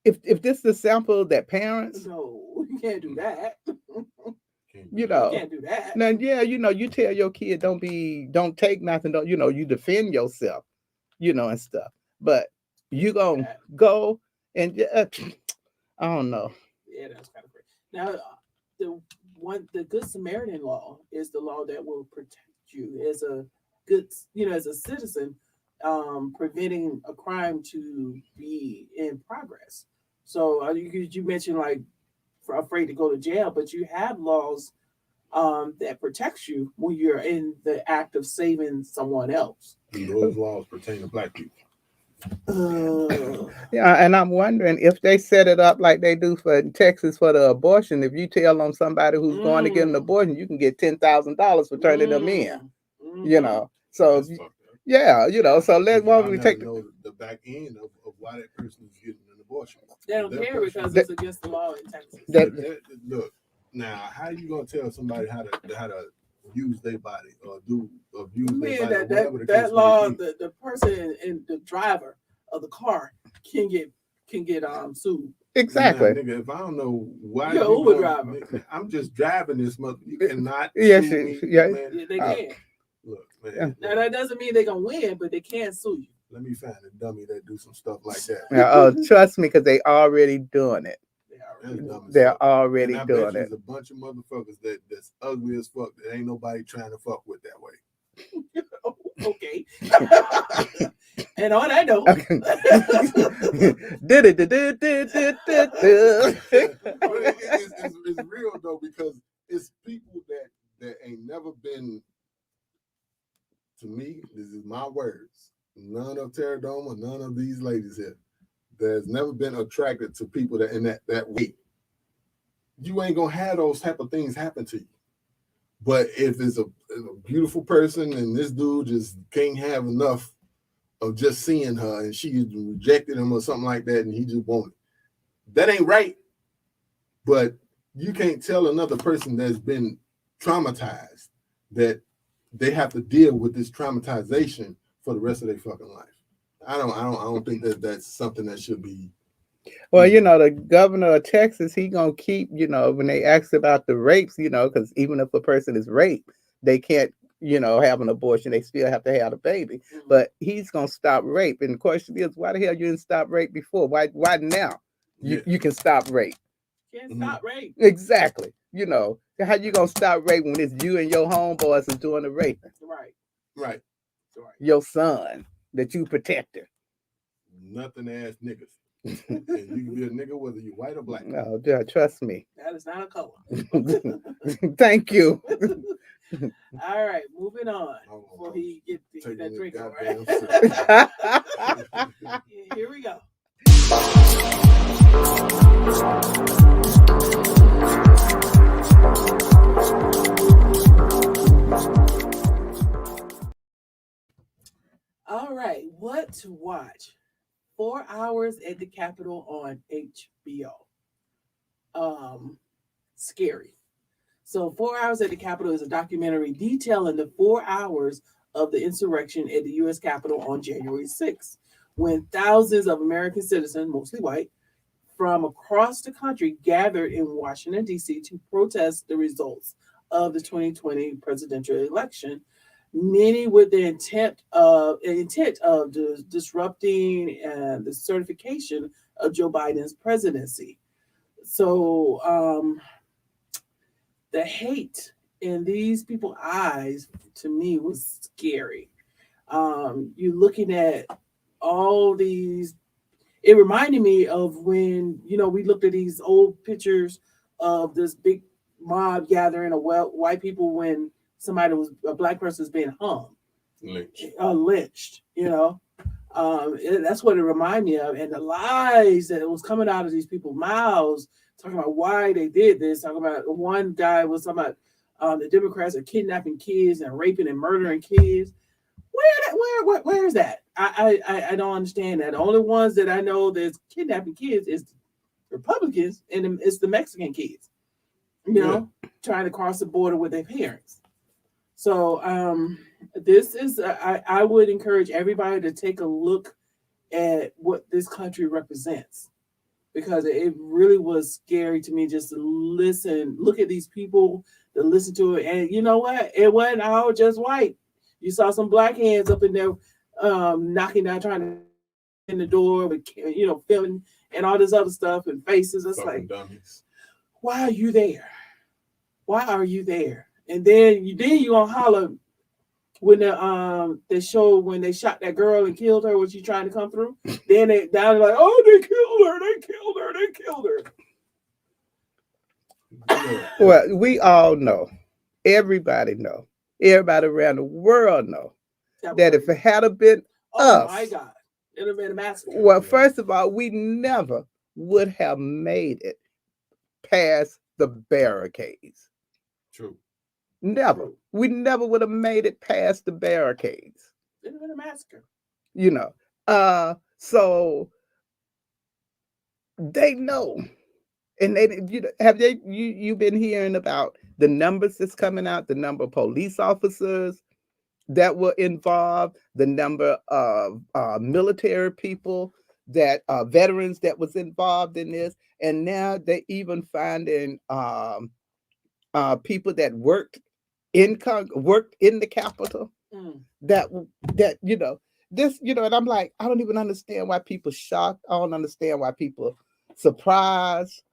S4: if this is a sample that parents,
S3: no, you can't do that.
S4: You
S3: can't do that.
S4: Now, you tell your kid don't take nothing, you defend yourself, and stuff. But you gonna go and I don't know.
S3: Yeah, that's kind of crazy. Now, the Good Samaritan law is the law that will protect you as a good, as a citizen, preventing a crime to be in progress. So you mentioned like afraid to go to jail, but you have laws that protects you when you're in the act of saving someone else.
S2: And those laws pertain to Black people.
S4: Yeah, and I'm wondering if they set it up like they do for Texas for the abortion. If you tell on somebody who's going to get an abortion, you can get $10,000 for turning them in. So so let's we take
S2: the back end of why that person is getting an abortion.
S3: They don't care because it's against the law in Texas.
S2: Look, now how you gonna tell somebody how to use their body or abuse their body?
S3: That law, the person and the driver of the car can get sued.
S4: Exactly.
S2: Now, nigga, if I don't know why
S3: you're Uber driver,
S2: I'm just driving this mother. You cannot.
S4: Yes,
S2: sue me,
S3: yeah,
S2: man.
S3: they can.
S2: Look, man.
S3: Now that doesn't mean they're gonna win, but they can sue you.
S2: Let me find a dummy that do some stuff like that.
S4: Oh, trust me, because they already doing it. They're already
S2: and I
S4: doing
S2: bet
S4: it.
S2: There's a bunch of motherfuckers that's ugly as fuck that ain't nobody trying to fuck with that way.
S3: Okay. And on that note,
S2: it's real though, because it's people that ain't never been. To me, this is my words. None of Terradome or none of these ladies here. There's never been attracted to people that in that way. You ain't gonna have those type of things happen to you. But if it's a beautiful person and this dude just can't have enough of just seeing her and she rejected him or something like that and he just wanted, that ain't right. But you can't tell another person that's been traumatized that they have to deal with this traumatization for the rest of their fucking life. I don't think that's something that should be.
S4: Well, the governor of Texas, he gonna keep, when they ask about the rapes, because even if a person is raped, they can't, have an abortion. They still have to have a baby. But he's gonna stop rape. And the question is, why the hell you didn't stop rape before? Why now? You can stop rape.
S3: Can't stop rape.
S4: Exactly. How you gonna stop rape when it's you and your homeboys is doing the raping?
S2: Right.
S4: Your son that you protected.
S2: Nothing ass niggas. And you can be a nigga whether you white or black.
S4: No, trust me.
S3: That is not a color.
S4: Thank you.
S3: All right, moving on. Before he get that drink on, right? Here we go. All right, what to watch? 4 Hours at the Capitol on HBO. Scary. So 4 Hours at the Capitol is a documentary detailing the 4 hours of the insurrection at the U.S. Capitol on January 6th, when thousands of American citizens, mostly white, from across the country gathered in Washington, D.C. to protest the results of the 2020 presidential election, many with the intent of disrupting the certification of Joe Biden's presidency. So the hate in these people's eyes to me was scary. You're looking at all these. It reminded me of when we looked at these old pictures of this big mob gathering of white people when a black person was being hung, lynched. That's what it reminded me of, and the lies that was coming out of these people's mouths, talking about why they did this. Talking about one guy was talking about the Democrats are kidnapping kids and raping and murdering kids. Where is that? I don't understand that. The only ones that I know that's kidnapping kids is Republicans, and it's the Mexican kids, trying to cross the border with their parents. So this is I would encourage everybody to take a look at what this country represents, because it really was scary to me just to look at these people, to listen to it. And you know what? It wasn't all just white. You saw some black hands up in there knocking down, trying to in the door with filming and all this other stuff and faces. It's like, dummies. Why are you there? Why are you there? And then you gonna holler when they showed when they shot that girl and killed her when she trying to come through. Then they down like, oh, they killed her.
S4: Well, we all know, everybody around the world know that if it had been us,
S3: my God, it would have been a massacre.
S4: Well, first of all, we never would have made it past the barricades.
S2: True.
S4: Never. True. We never would have made it past the barricades.
S3: It would have been a massacre.
S4: So they know. And you've been hearing about the numbers that's coming out, the number of police officers that were involved, the number of military people that veterans that was involved in this, and now they're even finding people that worked in the Capitol. That this and I'm like, I don't even understand why people shocked. I don't understand why people surprised.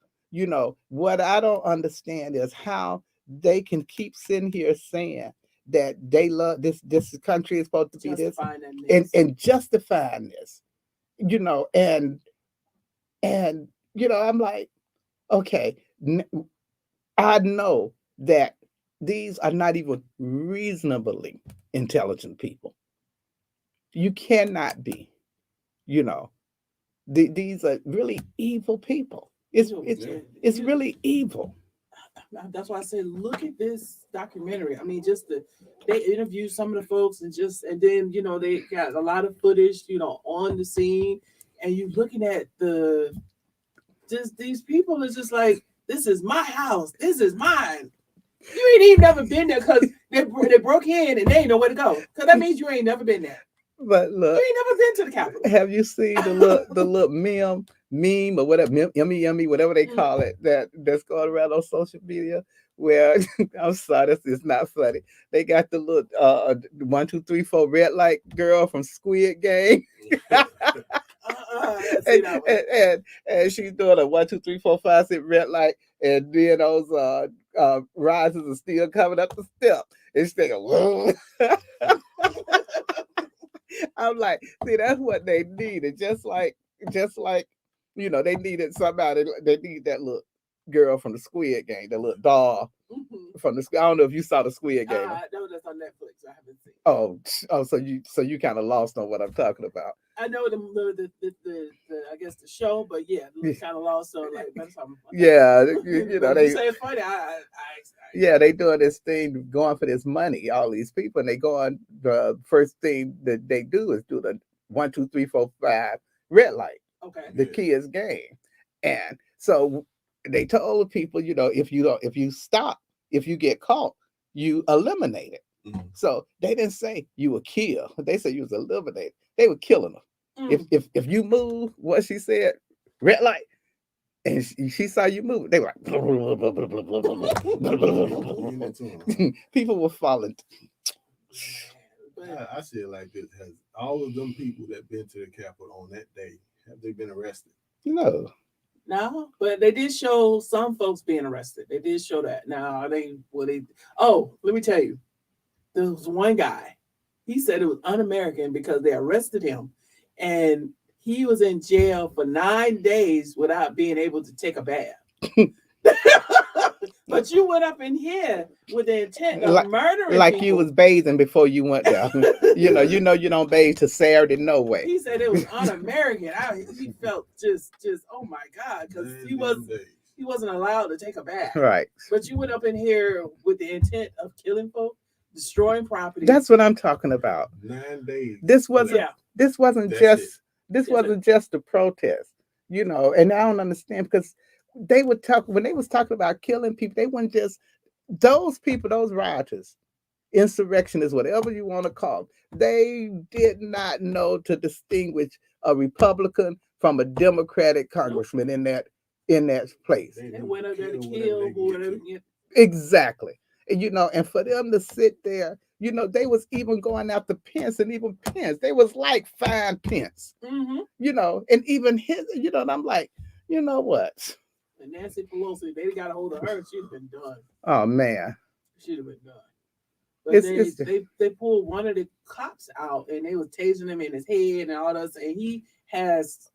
S4: What I don't understand is how they can keep sitting here saying that they love this country is supposed to be this and justifying this, and I'm like, okay, I know that these are not even reasonably intelligent people. You cannot be, these are really evil people. It's really evil.
S3: That's why I said, look at this documentary. I mean, they interviewed some of the folks and then, they got a lot of footage, on the scene, and you're looking at these people is just like, this is my house. This is mine. You ain't even never been there because they broke in and they ain't know where to go. Because that means you ain't never been there.
S4: But look,
S3: you ain't never been to the Capitol.
S4: Have you seen the little meme or whatever, yummy, whatever they call it, that's going around on social media? Where I'm sorry, this is not funny. They got the little 1, 2, 3, 4 red light girl from Squid Game. And she's doing a 1, 2, 3, 4, 5, 6 red light, and then those risers are still coming up the step. It's thinking, I'm like, see, that's what they needed. Just like, they needed somebody. They need that little girl from the Squid Game, that little doll from the. I don't know if you saw the Squid Game.
S3: No, that's on Netflix. I haven't seen.
S4: Oh, so you kind of lost on what I'm talking about.
S3: I know the I guess the show, but yeah, kind of lost on like that's something.
S4: Yeah,
S3: they say it's funny.
S4: Yeah, they doing this thing, going for this money. All these people, and they go on. The first thing that they do is do the 1, 2, 3, 4, 5 red light.
S3: Okay.
S4: The kids game, and so they told people, if you stop, if you get caught, you eliminate it. Mm-hmm. So they didn't say you were killed. They said you was eliminated. They were killing them. Mm. If you move, what she said, red light, and she saw you move. They were like,
S2: Lean into 'em.
S4: people were falling.
S2: I see it like this: has all of them people that been to the Capitol on that day, have they been arrested?
S4: No.
S3: No, but they did show some folks being arrested. They did show that. Now, are they? Oh, let me tell you, there was one guy. He said it was un-American because they arrested him, and he was in jail for 9 days without being able to take a bath. But you went up in here with the intent of murdering
S4: like
S3: people.
S4: you was bathing before you went there. you know you don't bathe till Saturday, no way.
S3: He said it was un-American. He felt just oh my God, because he wasn't allowed to take a bath.
S4: Right.
S3: But you went up in here with the intent of killing folk, destroying property.
S4: That's what I'm talking about.
S2: 9 days.
S4: This wasn't
S2: That's
S4: just a protest, you know, and I don't understand because they would talk when they was talking about killing people, they weren't just those people, those rioters, insurrectionists, whatever you want to call them, they did not know to distinguish a Republican from a Democratic congressman in that place.
S3: They went up there to kill whoever.
S4: Exactly. And, you know, and for them to sit there, you know, they was even going after Pence, and even Pence, they was like fine Pence, you know, and even his, you know, and I'm like, you know what?
S3: And Nancy Pelosi, they got a hold of her, she'd have been done.
S4: Oh man.
S3: She'd have been done. But they pulled one of the cops out and they was tasing him in his head and all that, and he has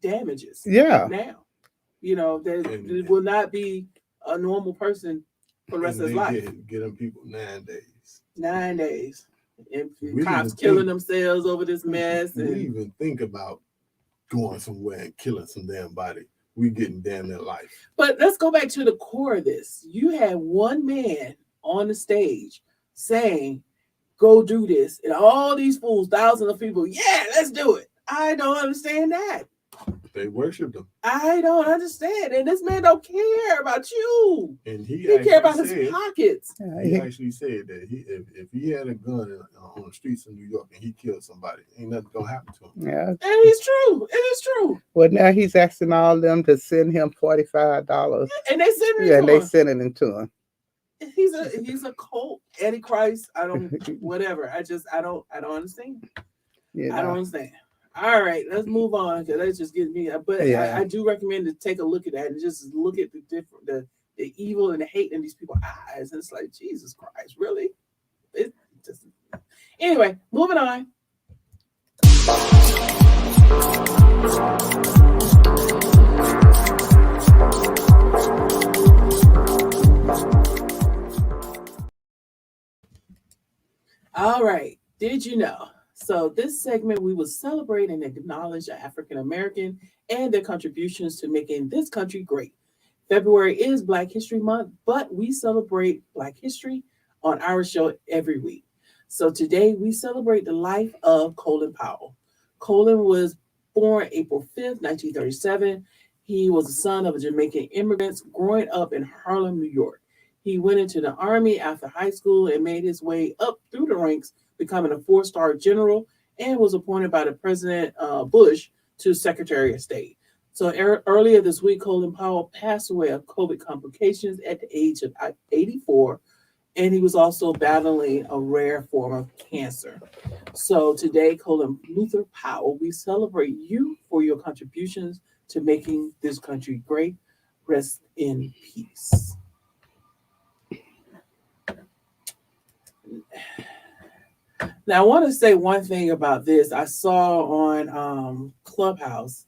S3: damages.
S4: Yeah.
S3: Now. You know, that will not be a normal person for the rest of his life.
S2: Get them people 9 days.
S3: 9 days. And cops killing themselves over this mess.
S2: We even think about going somewhere and killing some damn body. We getting damn near life.
S3: But let's go back to the core of this. You had one man on the stage saying, go do this. And all these fools, thousands of people, yeah, let's do it. I don't understand that.
S2: They worshiped him.
S3: I don't understand. And this man don't care about you.
S2: And he
S3: care about his pockets.
S2: He actually said that if he had a gun on the streets of New York and he killed somebody, ain't nothing gonna happen to him.
S4: Yeah.
S3: And it's true. It is true.
S4: Well, now he's asking all them to send him $45.
S3: And they send it
S4: to him. They sending it to him.
S3: He's a cult antichrist. I don't whatever. I don't understand.
S4: Yeah.
S3: I don't understand. All right, let's move on because that's just getting me. But yeah. I do recommend to take a look at that and just look at the evil and the hate in these people's eyes. And it's like, Jesus Christ, really? It just anyway, moving on. All right, did you know? So this segment, we will celebrate and acknowledge the African American and their contributions to making this country great. February is Black History Month, but we celebrate Black history on our show every week. So today we celebrate the life of Colin Powell. Colin was born April 5th, 1937. He was the son of Jamaican immigrants growing up in Harlem, New York. He went into the Army after high school and made his way up through the ranks, becoming a 4-star general, and was appointed by the President Bush to Secretary of State. So earlier this week, Colin Powell passed away of COVID complications at the age of 84, and he was also battling a rare form of cancer. So today, Colin Luther Powell, we celebrate you for your contributions to making this country great. Rest in peace. Now, I want to say one thing about this. I saw on Clubhouse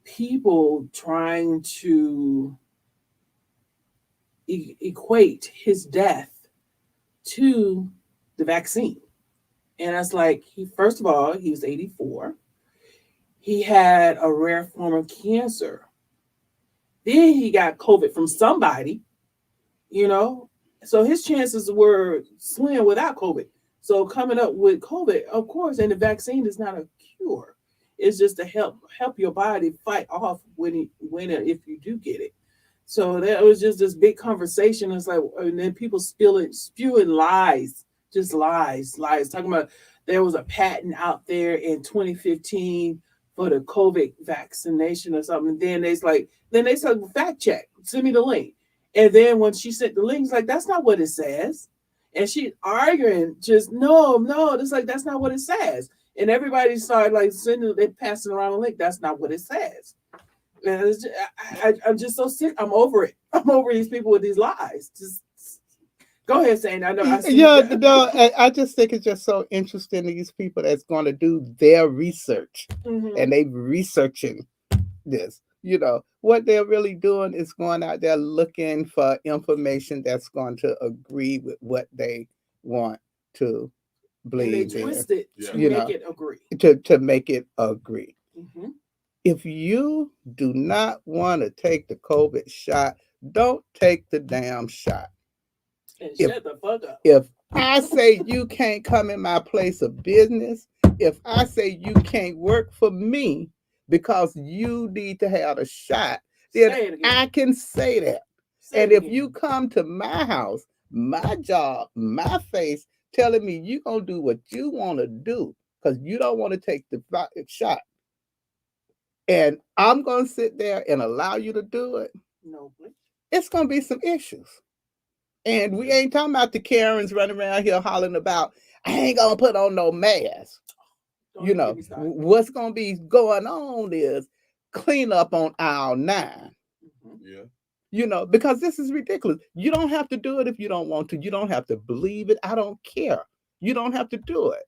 S3: people trying to equate his death to the vaccine. And it's like, first of all, he was 84. He had a rare form of cancer. Then he got COVID from somebody, you know. So his chances were slim without COVID. So coming up with COVID, of course, and the vaccine is not a cure. It's just to help your body fight off when and if you do get it. So that was just this big conversation. It's like, and then people spewing lies, just lies, talking about there was a patent out there in 2015 for the COVID vaccination or something. Then they said fact check, send me the link. And then when she sent the link, it's like, that's not what it says. And she's arguing, just no, it's like, that's not what it says. And everybody started like they passing around the link. That's not what it says. And it's just, I'm just so sick. I'm over it. I'm over these people with these lies. Just go ahead, Sandi. I know.
S4: I just think it's just so interesting, these people that's going to do their research, and they researching this. You know, what they're really doing is going out there looking for information that's going to agree with what they want to believe.
S3: And they twist it to make it agree.
S4: To make it agree. If you do not want to take the COVID shot, don't take the damn shot.
S3: And shut the fuck up.
S4: If I say you can't come in my place of business, if I say you can't work for me because you need to have a shot, then I can say that. And if you come to my house, my job, my face, telling me you're going to do what you want to do because you don't want to take the shot, and I'm going to sit there and allow you to do it, it's going to be some issues. And we ain't talking about the Karens running around here hollering about, I ain't going to put on no mask. What's going to be going on is clean up on aisle 9. Because this is ridiculous. You don't have to do it if you don't want to. You don't have to believe it. I don't care. You don't have to do it.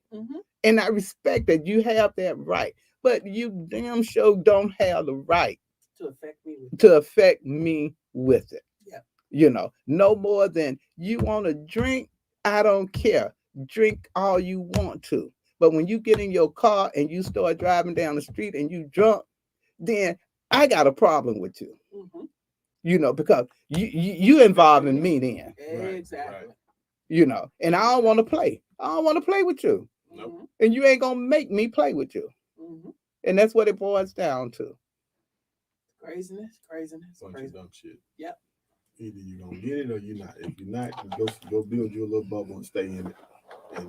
S4: And I respect that you have that right. But you damn sure don't have the right to affect me with it. No more than you want to drink. I don't care. Drink all you want to. But when you get in your car and you start driving down the street and you drunk, then I got a problem with you. Because you involving me then.
S3: Exactly.
S4: And I don't want to play. I don't want to play with you. And you ain't gonna make me play with you. And that's what it boils down to.
S3: Craziness.
S2: Bunch of dumb shit.
S3: Yep.
S2: Either you're gonna get it or you're not. If you're not, go build you a little bubble and stay in it. And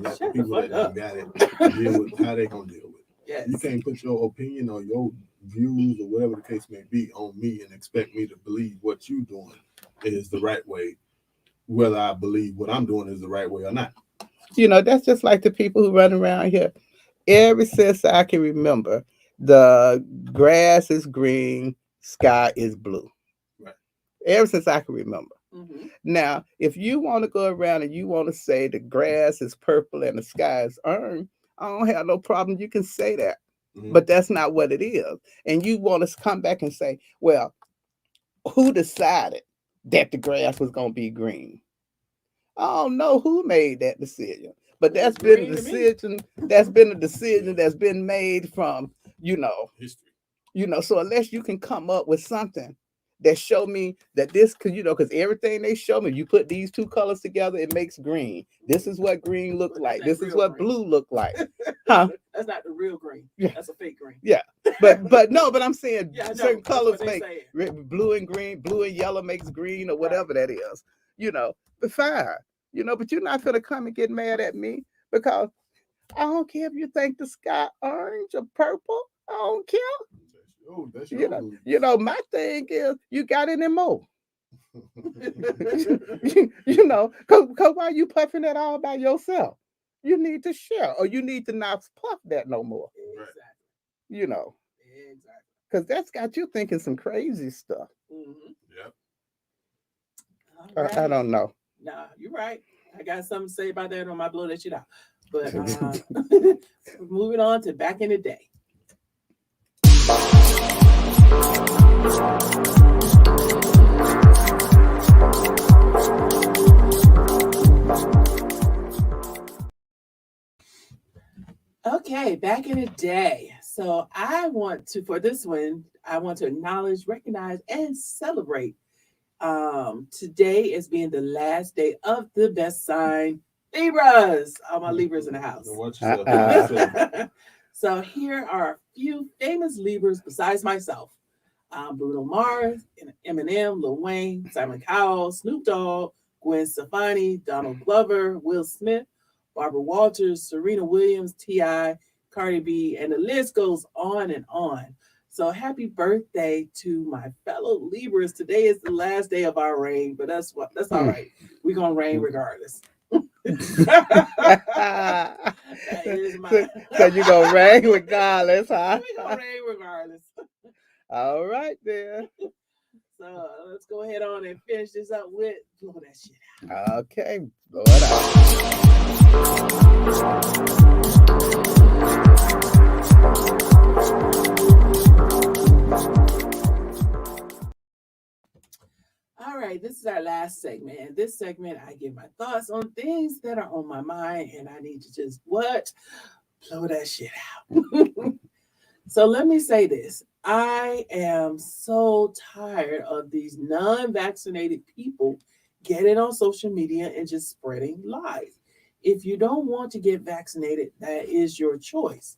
S2: let the people that got it deal with how they gonna deal with it.
S3: Yes.
S2: You can't put your opinion or your views or whatever the case may be on me and expect me to believe what you're doing is the right way, whether I believe what I'm doing is the right way or not.
S4: That's just like the people who run around here. Ever since I can remember, the grass is green, sky is blue.
S2: Right.
S4: Ever since I can remember. Now, if you want to go around and you want to say the grass is purple and the sky is orange, I don't have no problem. You can say that. But that's not what it is. And you want to come back and say, well, who decided that the grass was going to be green? I don't know who made that decision. But that's been a decision. That's been a decision that's been made from,
S2: history.
S4: So unless you can come up with something that show me that this, because everything they show me, you put these two colors together, it makes green. This is what green looked like. This is what blue looked like. Huh?
S3: That's not the real green.
S4: Yeah.
S3: That's a fake green.
S4: Yeah. But I'm saying certain colors make blue and green, blue and yellow makes green or whatever that is. But fine. But you're not gonna come and get mad at me because I don't care if you think the sky orange or purple. I don't care.
S2: That's your
S4: my thing is you got any more. Cause why you puffing that all by yourself? You need to share, or you need to not puff that no more.
S3: Exactly. Exactly.
S4: Cause that's got you thinking some crazy stuff.
S2: Yep.
S3: Right.
S4: I don't know.
S3: Nah, you're right. I got something to say about that on my blow that shit out. But moving on to back in the day. Okay, back in the day. So for this one, I want to acknowledge, recognize, and celebrate today as being the last day of the best sign, Libras. All my Libras in the house. So here are a few famous Libras besides myself. Bruno Mars, Eminem, Lil Wayne, Simon Cowell, Snoop Dogg, Gwen Stefani, Donald Glover, Will Smith, Barbara Walters, Serena Williams, T.I., Cardi B, and the list goes on and on. So happy birthday to my fellow Libras. Today is the last day of our reign, but that's all right. We're gonna reign regardless. That is my
S4: So you gonna reign regardless, huh?
S3: We're gonna reign regardless.
S4: All right then.
S3: So let's go ahead on and finish this up with blow that shit out.
S4: Okay, blow it
S3: All right, this is our last segment. And this segment, I give my thoughts on things that are on my mind, and I need to just blow that shit out. So let me say this. I am so tired of these non-vaccinated people getting on social media and just spreading lies. If you don't want to get vaccinated, that is your choice.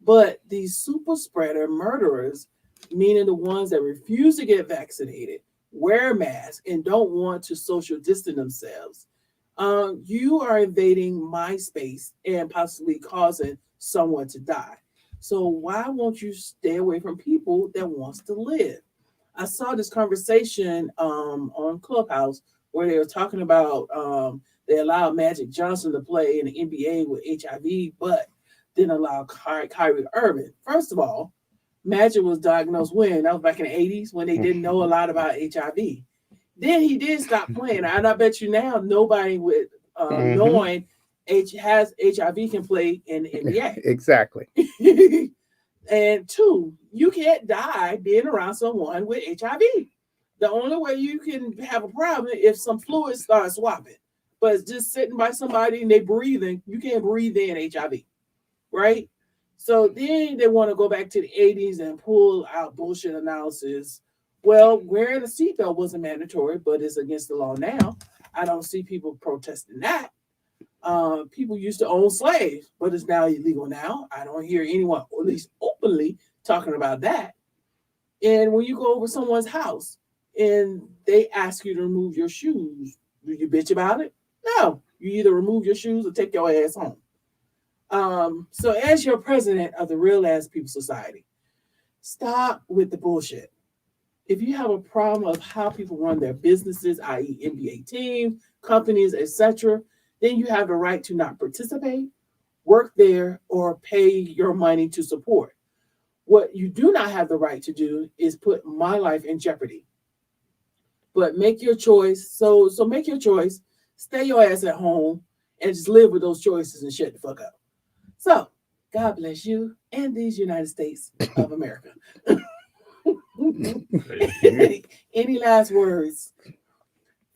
S3: But these super spreader murderers, meaning the ones that refuse to get vaccinated, wear masks, and don't want to social distance themselves, you are invading my space and possibly causing someone to die. So why won't you stay away from people that wants to live? I saw this conversation on Clubhouse where they were talking about they allowed Magic Johnson to play in the NBA with HIV, but didn't allow Kyrie Irving. First of all, Magic was diagnosed when? That was back in the 80s when they didn't know a lot about HIV. Then he did stop playing. And I bet you now nobody with knowing has HIV can play in the NBA.
S4: Exactly.
S3: And two, you can't die being around someone with HIV. The only way you can have a problem if some fluid starts swapping. But it's just sitting by somebody and they breathing, you can't breathe in HIV, right? So then they want to go back to the 80s and pull out bullshit analysis. Well, wearing a seatbelt wasn't mandatory, but it's against the law now. I don't see people protesting that. People used to own slaves, but it's now illegal now. I don't hear anyone, at least openly, talking about that. And when you go over someone's house and they ask you to remove your shoes, do you bitch about it? No. You either remove your shoes or take your ass home. So as your president of the Real Ass People Society, stop with the bullshit. If you have a problem of how people run their businesses, i.e. NBA teams, companies, etc., then you have the right to not participate, work there, or pay your money to support. What you do not have the right to do is put my life in jeopardy. But make your choice. So make your choice. Stay your ass at home and just live with those choices and shut the fuck up. So, God bless you and these United States of America. Any last words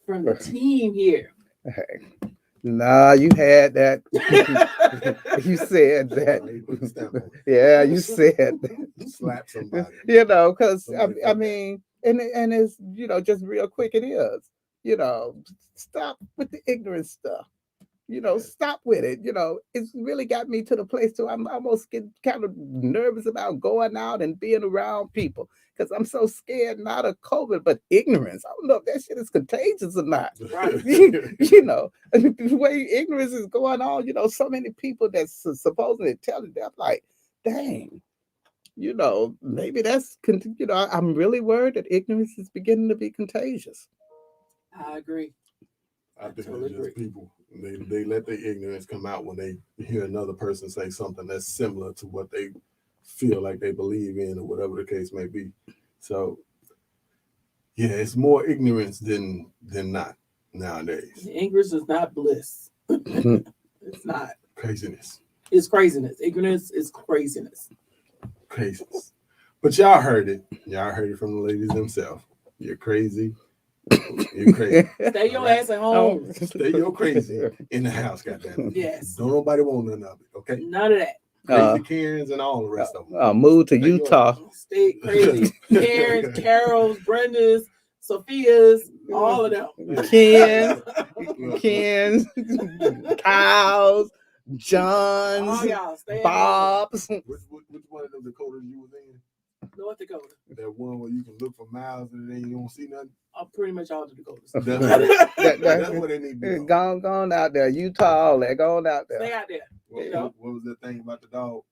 S3: from the team here?
S4: Nah, you had that. You said that. Yeah, you said that.
S2: Slap somebody.
S4: You know, because I mean, and it's, you know, just real quick, it is. You know, stop with the ignorant stuff. You know, stop with it. You know, it's really got me to the place too. I'm almost getting kind of nervous about going out and being around people because I'm so scared not of COVID, but ignorance. I don't know if that shit is contagious or not.
S3: Right.
S4: You know, the way ignorance is going on, you know, so many people that's supposedly intelligent, I'm like, dang, you know, maybe that's, you know, I'm really worried that ignorance is beginning to be contagious.
S3: I agree.
S2: I think it's just people. They let their ignorance come out when they hear another person say something that's similar to what they feel like they believe in or whatever the case may be. So yeah, it's more ignorance than not nowadays.
S3: Ignorance is not bliss. It's not.
S2: Craziness.
S3: It's craziness. Ignorance is craziness.
S2: Craziness. But y'all heard it. Y'all heard it from the ladies themselves. You're crazy. You're crazy.
S3: Stay your ass at home.
S2: Stay your crazy in the house, goddamn it.
S3: Yes.
S2: Don't nobody want none of it, okay?
S3: None of that.
S2: Crazy Karens and all the rest of them.
S4: Move to Utah.
S3: Stay crazy. Karen's, Carol's, Brenda's, Sophia's, all of them.
S4: Ken's, Kyle's, John's,
S3: All y'all, stay at
S4: Bob's.
S2: Which one of them Dakotas you was in?
S3: North Dakota.
S2: That one where you can look for miles and then you don't see nothing?
S3: Pretty much all the Dakotas.
S2: That's what they need to do.
S4: Gone out there. Utah, all that. Going out there.
S3: Stay out there.
S2: What was that thing about the dog?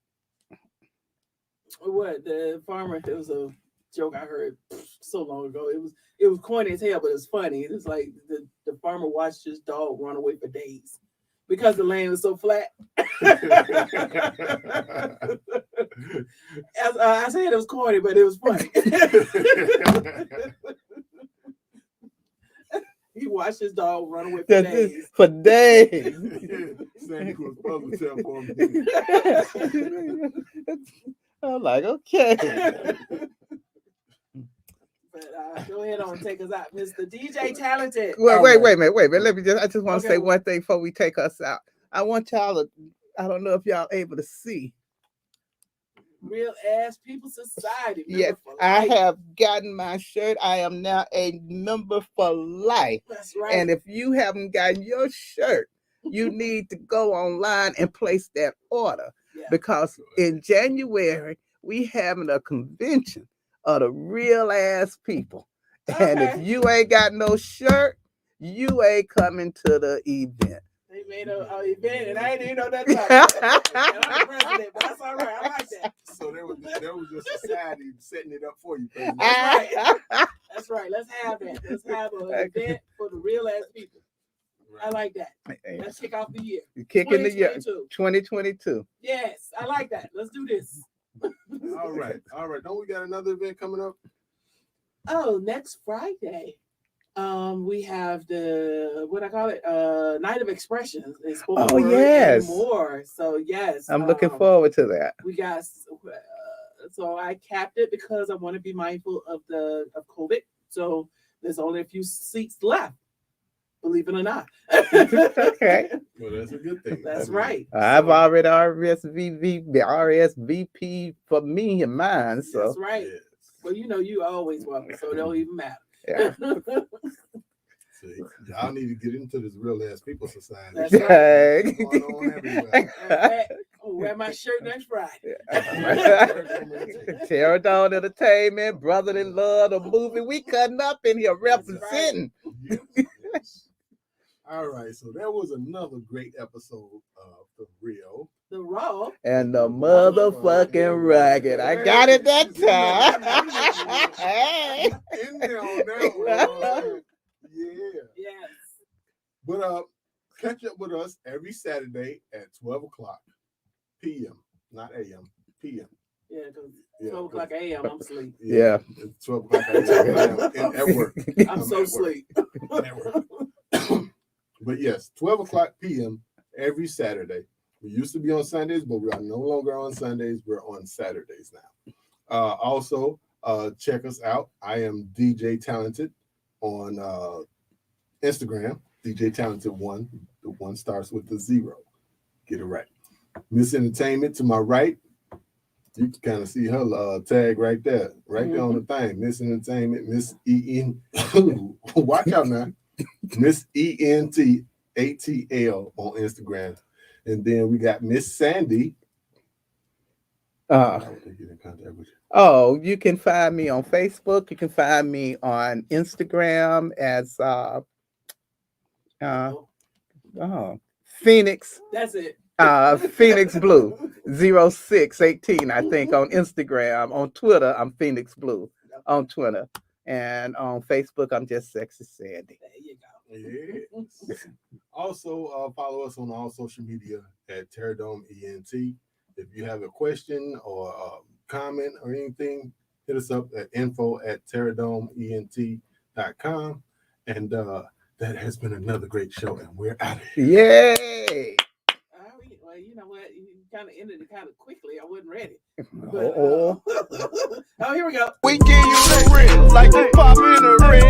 S3: What the farmer? It was a joke I heard so long ago. It was corny as hell, but it's funny. It's like the farmer watched his dog run away for days because the land was so flat. As, I said it was corny, but it was funny. He watched his dog run away for days.
S4: For days.
S2: Sandi Pruitt probably tell for him.
S4: I'm like, okay.
S3: But go ahead on, take us out, Mr. DJ Talented.
S4: Wait a minute. Let me I just want to
S3: Okay.
S4: say one thing before we take us out. I want y'all to, I don't know if y'all able to see.
S3: Real Ass People Society.
S4: Yes, I have gotten my shirt. I am now a member for life.
S3: That's right.
S4: And if you haven't gotten your shirt, you need to go online and place that order.
S3: Yeah.
S4: Because in January, we having a convention of the real ass people. And if
S3: Okay.
S4: you ain't got no shirt, you ain't coming to the event.
S3: They made an event, and I didn't even know that about it. And I'm the president, but that's all right. I like that.
S2: So there was just society setting it up for you. President.
S3: That's right. That's right. Let's have that. Let's have an event for the real ass people. I like that. Let's kick off the year.
S4: Kicking the year
S3: 2022.
S4: 2022.
S3: Yes, I like that. Let's do this.
S2: All right. Don't we got another event coming up?
S3: Oh, next Friday. We have the what I call it, Night of Expressions. It's spoken
S4: Oh,
S3: word
S4: yes.
S3: and more. So yes,
S4: I'm looking forward to that.
S3: We got so I capped it because I want to be mindful of COVID. So there's only a few seats left. Believe it or not.
S4: Okay.
S2: Well, that's a good thing.
S3: That's right.
S4: I've already RSVP for me and mine. So
S3: That's right.
S2: Yes.
S3: Well, you know you always welcome, so it don't even matter.
S4: yeah.
S2: See, y'all need to get into this real ass people society.
S3: That's right.
S2: What's going on everywhere?
S3: I'll wear my shirt next Friday.
S4: Pterodon Entertainment, Brother in Love, the movie. We cutting up in here representing.
S2: Yes. All right, so that was another great episode of The Real.
S3: The Raw.
S4: And the motherfucking ragged. I got it that time. Hey.
S2: In there on that one. Yeah.
S3: Yes.
S2: But catch up with us every Saturday at 12 o'clock p.m. Not a.m. p.m.
S3: Yeah, because
S2: Yeah,
S3: 12 o'clock a.m. I'm asleep.
S4: Yeah.
S2: It's 12 o'clock a.m. at work.
S3: I'm so asleep.
S2: At work. But yes, 12 o'clock p.m. every Saturday. We used to be on Sundays, but we are no longer on Sundays. We're on Saturdays now. Also, check us out. I am DJ Talented on Instagram. DJ Talented 1. The 1 starts with the 0. Get it right. Miss Entertainment to my right. You can kind of see her tag right there. Right there on the thing. Miss Entertainment, Miss E-N. Watch out now. Miss ENTATL on Instagram. And then we got Miss Sandi.
S4: Oh, you can find me on Facebook. You can find me on Instagram as Phoenix.
S3: That's it.
S4: Phoenix Blue 0618, I think, on Instagram. On Twitter, I'm Phoenix Blue on Twitter. And on Facebook, I'm just Sexy Sandy.
S3: There you go.
S2: Yes. Also, follow us on all social media at Terradome ENT. If you have a question or a comment or anything, hit us up at info@terradomeent.com. And that has been another great show, and we're out of here.
S4: Yay!
S3: Well, you know what? You kind of ended it kind of quickly. I wasn't ready.
S4: Oh.
S3: Oh, here we go.
S1: We give you the real, like you popping a red